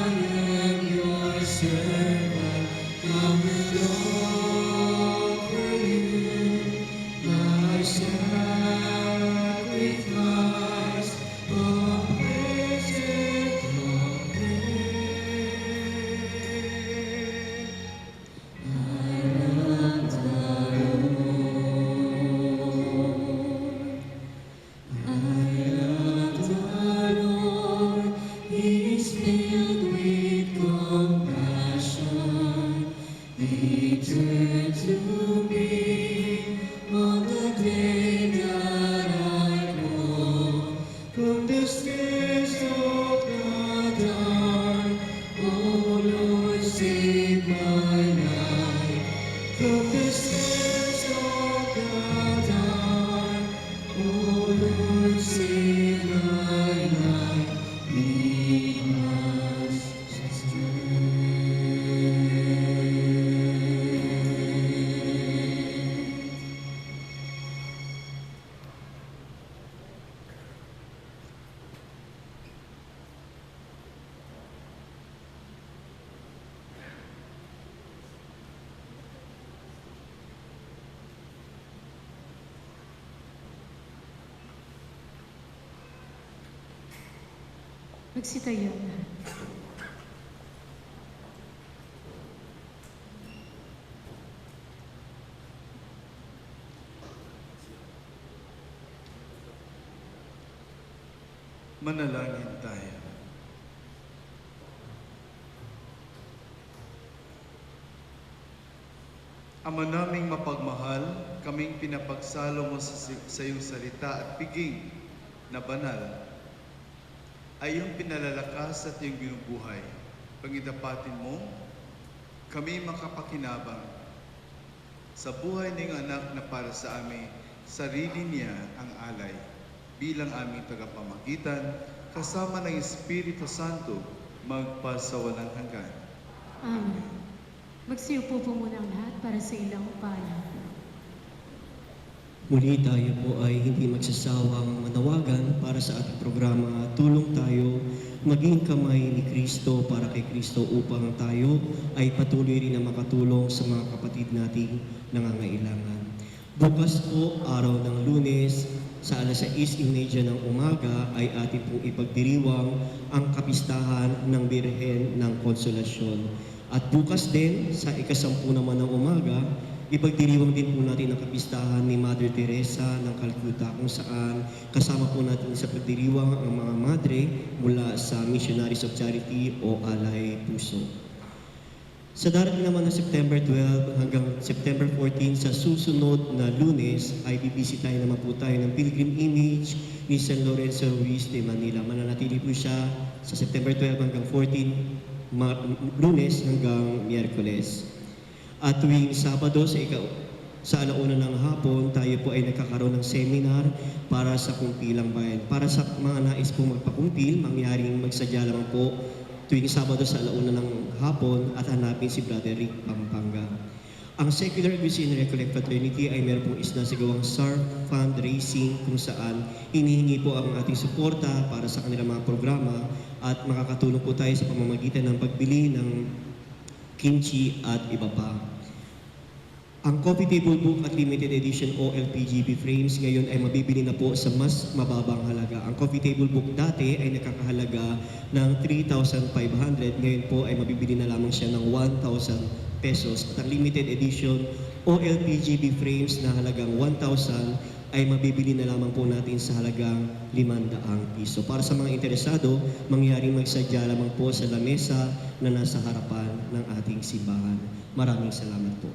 am your servant. I will offer you my sacrifice of present prayer. I love the Lord. I love the Lord. He is filled with compassion. He turned to me on the day that I called from the snares of the dark. Oh Lord, save my life from the snares of the dark. Oh Lord, save my life, be my strength. Magsitayo na. Manalangin tayo. Ama naming mapagmahal, kaming pinapagsalo mo sa iyong salita at piging na banal ay iyong pinalalakas at iyong binubuhay. Pangidapatin mo, kami makapakinabang sa buhay ng anak na para sa amin, sarili niya ang alay bilang aming tagapamagitan kasama ng Espiritu Santo magpasawalang hanggan. Amen. Magsiupo po muna ang lahat para sa ilang upaya. Muli tayo po ay hindi magsasawang manawagan para sa ating programa Tulong Tayo, maging kamay ni Kristo para kay Kristo upang tayo ay patuloy rin na makatulong sa mga kapatid nating nangangailangan. Bukas po, araw ng Lunes, sa alas 6:30 ng umaga ay ating pong ipagdiriwang ang kapistahan ng Birhen ng Konsolasyon. At bukas din, sa 10:00 naman ng umaga, ipagdiriwang din po natin ang kapistahan ni Mother Teresa ng Calcutta kung saan kasama po natin sa pagdiriwang ang mga madre mula sa Missionaries of Charity o Alay Puso. Sa darating naman na September 12 hanggang September 14 sa susunod na Lunes ay bibisitahin naman po tayo ng Pilgrim Image ni San Lorenzo Ruiz de Manila. Mananatili po siya sa September 12 hanggang 14, Lunes hanggang Miyerkules. At tuwing Sabado sa alauna ng hapon, tayo po ay nagkakaroon ng seminar para sa kumpilang bayan. Para sa mga nais po magpakumpil, mangyaring magsadya lamang po tuwing Sabado sa alauna ng hapon at hanapin si Brother Rick Pampanga. Ang Secular Cuisine Recollect Fraternity ay meron pong isnasigawang SARF fundraising kung saan hinihingi po ang ating suporta para sa kanilang mga programa at makakatulong po tayo sa pamamagitan ng pagbili ng kimchi at iba pa. Ang coffee table book at limited edition OLPGB frames ngayon ay mabibili na po sa mas mababang halaga. Ang coffee table book dati ay nakakahalaga ng 3,500. Ngayon po ay mabibili na lamang siya ng 1,000 pesos. At ang limited edition OLPGB frames na halagang 1,000 ay mabibili na lamang po natin sa halagang 500 piso. Para sa mga interesado, mangyaring magsadya lamang po sa lamesa na nasa harapan ng ating simbahan. Maraming salamat po.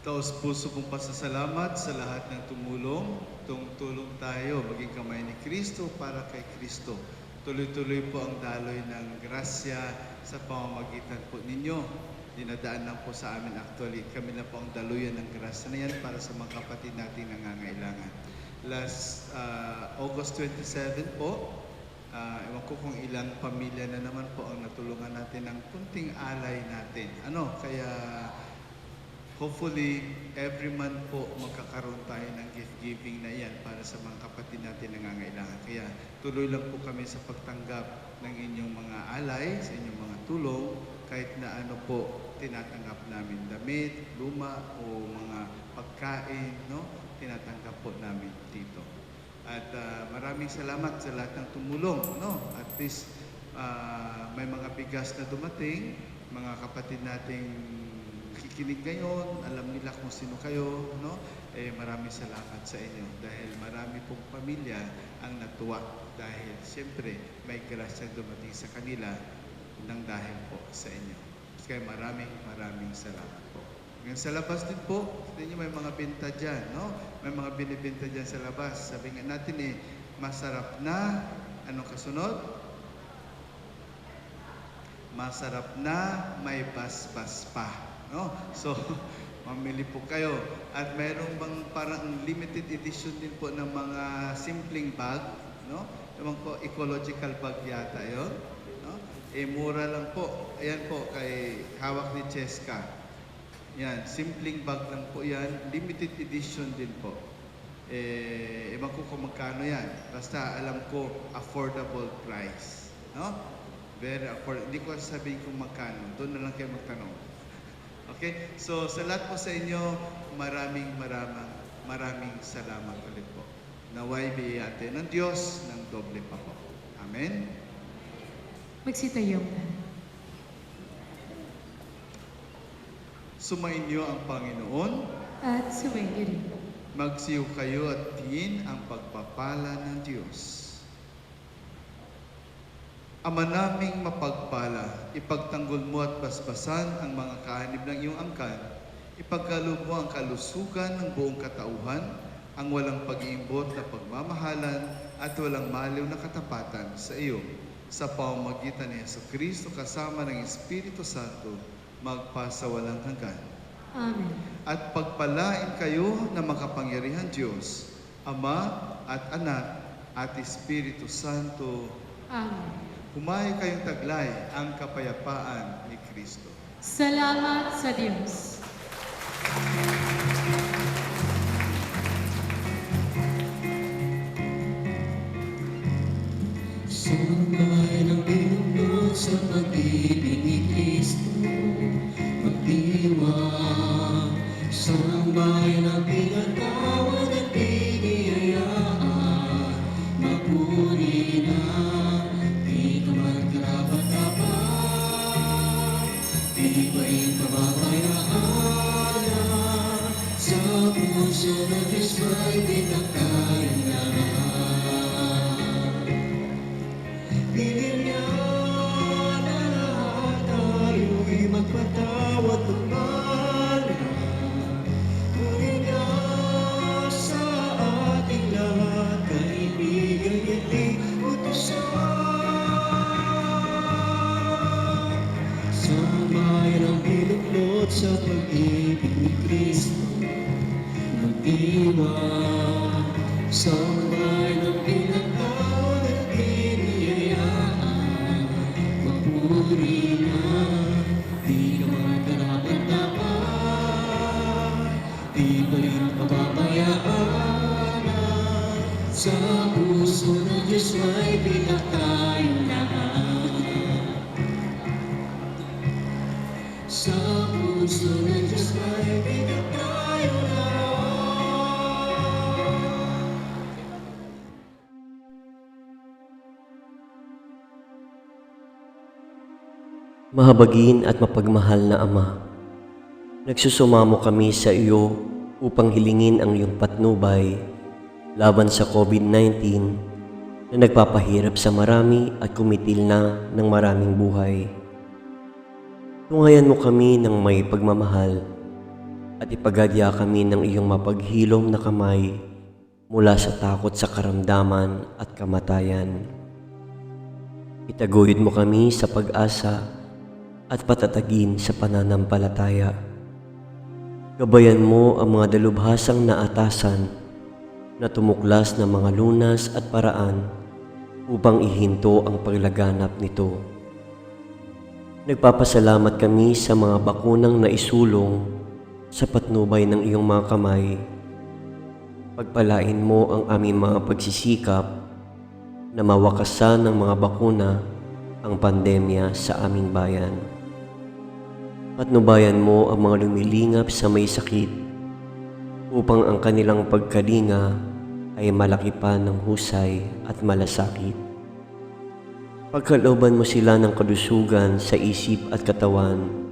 Taos puso pong pasasalamat sa lahat ng tumulong. Tulong tayo, maging kamay ni Kristo para kay Kristo. Tuloy-tuloy po ang daloy ng grasya sa pamamagitan po ninyo. Dinadaan lang po sa amin actually. Kami na po ang daluyan ng grasya na yan para sa mga kapatid nating nangangailangan. Last August 27 po, ewan ko kung ilang pamilya na naman po ang natulungan natin ng kunting alay natin. Kaya hopefully, every month po magkakaroon tayo ng gift giving na yan para sa mga kapatid natin na nangangailangan. Kaya tuloy lang po kami sa pagtanggap ng inyong mga alay, sa inyong mga tulong, kahit na ano po tinatanggap namin, damit, luma o mga pagkain, tinatanggap po namin dito. At maraming salamat sa lahat ng tumulong. At least may mga bigas na dumating, mga kapatid nating kikinig ngayon, alam nila kung sino kayo, maraming salamat sa inyo dahil marami pong pamilya ang natuwa dahil siyempre may grasyang dumating sa kanila ng dahil po sa inyo. Kaya maraming salamat po. Ngayon sa labas din po, tignan niyo may mga binta dyan, May mga binibinta dyan sa labas. Sabi nga natin masarap na, anong kasunod? Masarap na may basbas pa. So, mamili po kayo. At mayroong bang parang limited edition din po ng mga simpleng bag, Yung po, ecological bag yata yun, mura lang po. Ayan po, kay hawak ni Cheska. Yan, simpleng bag lang po yan. Limited edition din po. Ewan ko kung magkano yan. Basta alam ko, affordable price. Very affordable. Hindi ko sabihin kung magkano. Doon na lang kayo magtanong. Okay? So, sa lahat po sa inyo, maraming salamat ulit po. Naway biyate ng Diyos ng doble pa po. Amen? Magsitayong na. Sumainyo ang Panginoon. At sumainyo rin. Magsiyo kayo at tingin ang pagpapala ng Diyos. Ama naming mapagpala, ipagtanggol mo at basbasan ang mga kaanib ng iyong angkan. Ipagkaloob mo ang kalusugan ng buong katauhan, ang walang pag-iimbot na pagmamahalan at walang maliw na katapatan sa iyo. Sa pamamagitan ni Jesucristo kasama ng Espiritu Santo, magpasawalang hanggan. Amen. At pagpalain kayo na makapangyarihan Diyos, Ama at Anak at Espiritu Santo. Amen. Humayo kayong taglay ang kapayapaan ni Kristo. Salamat sa Diyos. Sabay ng binubog sa pag-ibig ni Kristo, magdiwang. Sabay ng pinatawad at piniyayaan, mapuri na. Iba'y kababayaan na sa puso ng Diyos may pinagkayang lahat. Piling niya na lahat tayo'y magpatawad magmana. Tuloy niya sa ating lahat, kaibigan niya't utusan. Sabay ng binuklod sa pag-ibig ni Kristo, magdiwang. Sabay ng pinatawad at piniyayaan, mapuri na, di ka man karapat-dapat, di pa rin pababayaan na, sa puso ng Diyos may pinagtayong lahat. puso ng Diyos may bigat tayo Mahabagin at mapagmahal na Ama, nagsusumamo kami sa iyo upang hilingin ang iyong patnubay laban sa COVID-19 na nagpapahirap sa marami at kumitil na ng maraming buhay. Tungayan mo kami ng may pagmamahal at ipagadya kami ng iyong mapaghilom na kamay mula sa takot sa karamdaman at kamatayan. Itaguyod mo kami sa pag-asa at patatagin sa pananampalataya. Gabayan mo ang mga dalubhasang naatasan na tumuklas ng mga lunas at paraan upang ihinto ang paglaganap nito. Nagpapasalamat kami sa mga bakunang naisulong sa patnubay ng iyong mga kamay. Pagpalain mo ang aming mga pagsisikap na mawakasan ng mga bakuna ang pandemya sa aming bayan. Patnubayan mo ang mga lumilingap sa may sakit upang ang kanilang pagkalinga ay malaki pa ng husay at malasakit. Pagkalooban mo sila ng kalusugan sa isip at katawan,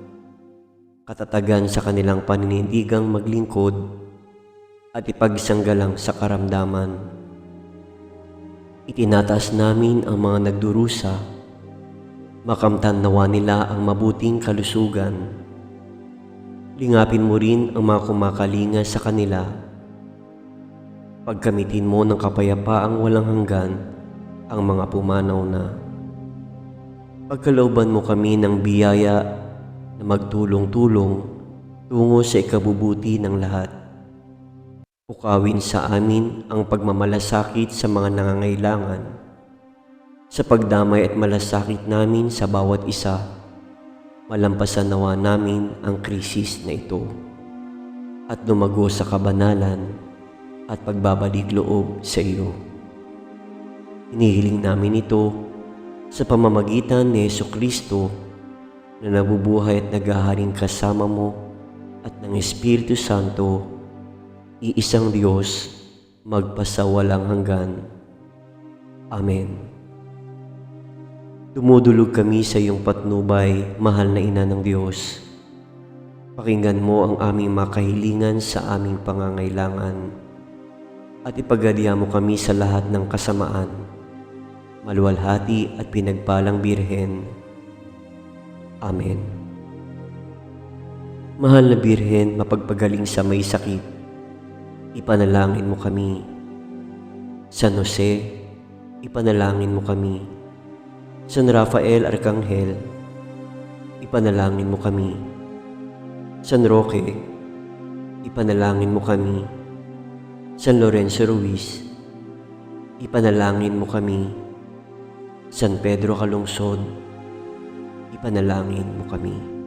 katatagan sa kanilang paninindigang maglingkod at ipagsanggalang sa karamdaman. Itinataas namin ang mga nagdurusa, makamtan nawa nila ang mabuting kalusugan. Lingapin mo rin ang mga kumakalinga sa kanila. Pagkamitin mo ng kapayapaang walang hanggan ang mga pumanaw na. Pagkalooban mo kami ng biyaya na magtulong-tulong tungo sa ikabubuti ng lahat. Pukawin sa amin ang pagmamalasakit sa mga nangangailangan. Sa pagdamay at malasakit namin sa bawat isa, malampasan nawa namin ang krisis na ito at lumago sa kabanalan at pagbabalik loob sa iyo. Hinihiling namin ito sa pamamagitan ni Jesucristo na nabubuhay at naghaharing kasama mo at ng Espiritu Santo, iisang Diyos, magpasawalang hanggan. Amen. Dumudulog kami sa iyong patnubay, mahal na Ina ng Diyos. Pakinggan mo ang aming makahilingan sa aming pangangailangan at ipagadya mo kami sa lahat ng kasamaan. Maluwalhati at pinagpalang Birhen. Amen. Mahal na Birhen, mapagpagaling sa may sakit, ipanalangin mo kami. San Jose, ipanalangin mo kami. San Rafael Arcangel, ipanalangin mo kami. San Roque, ipanalangin mo kami. San Lorenzo Ruiz, ipanalangin mo kami. San Pedro Calungsod, ipanalangin mo kami.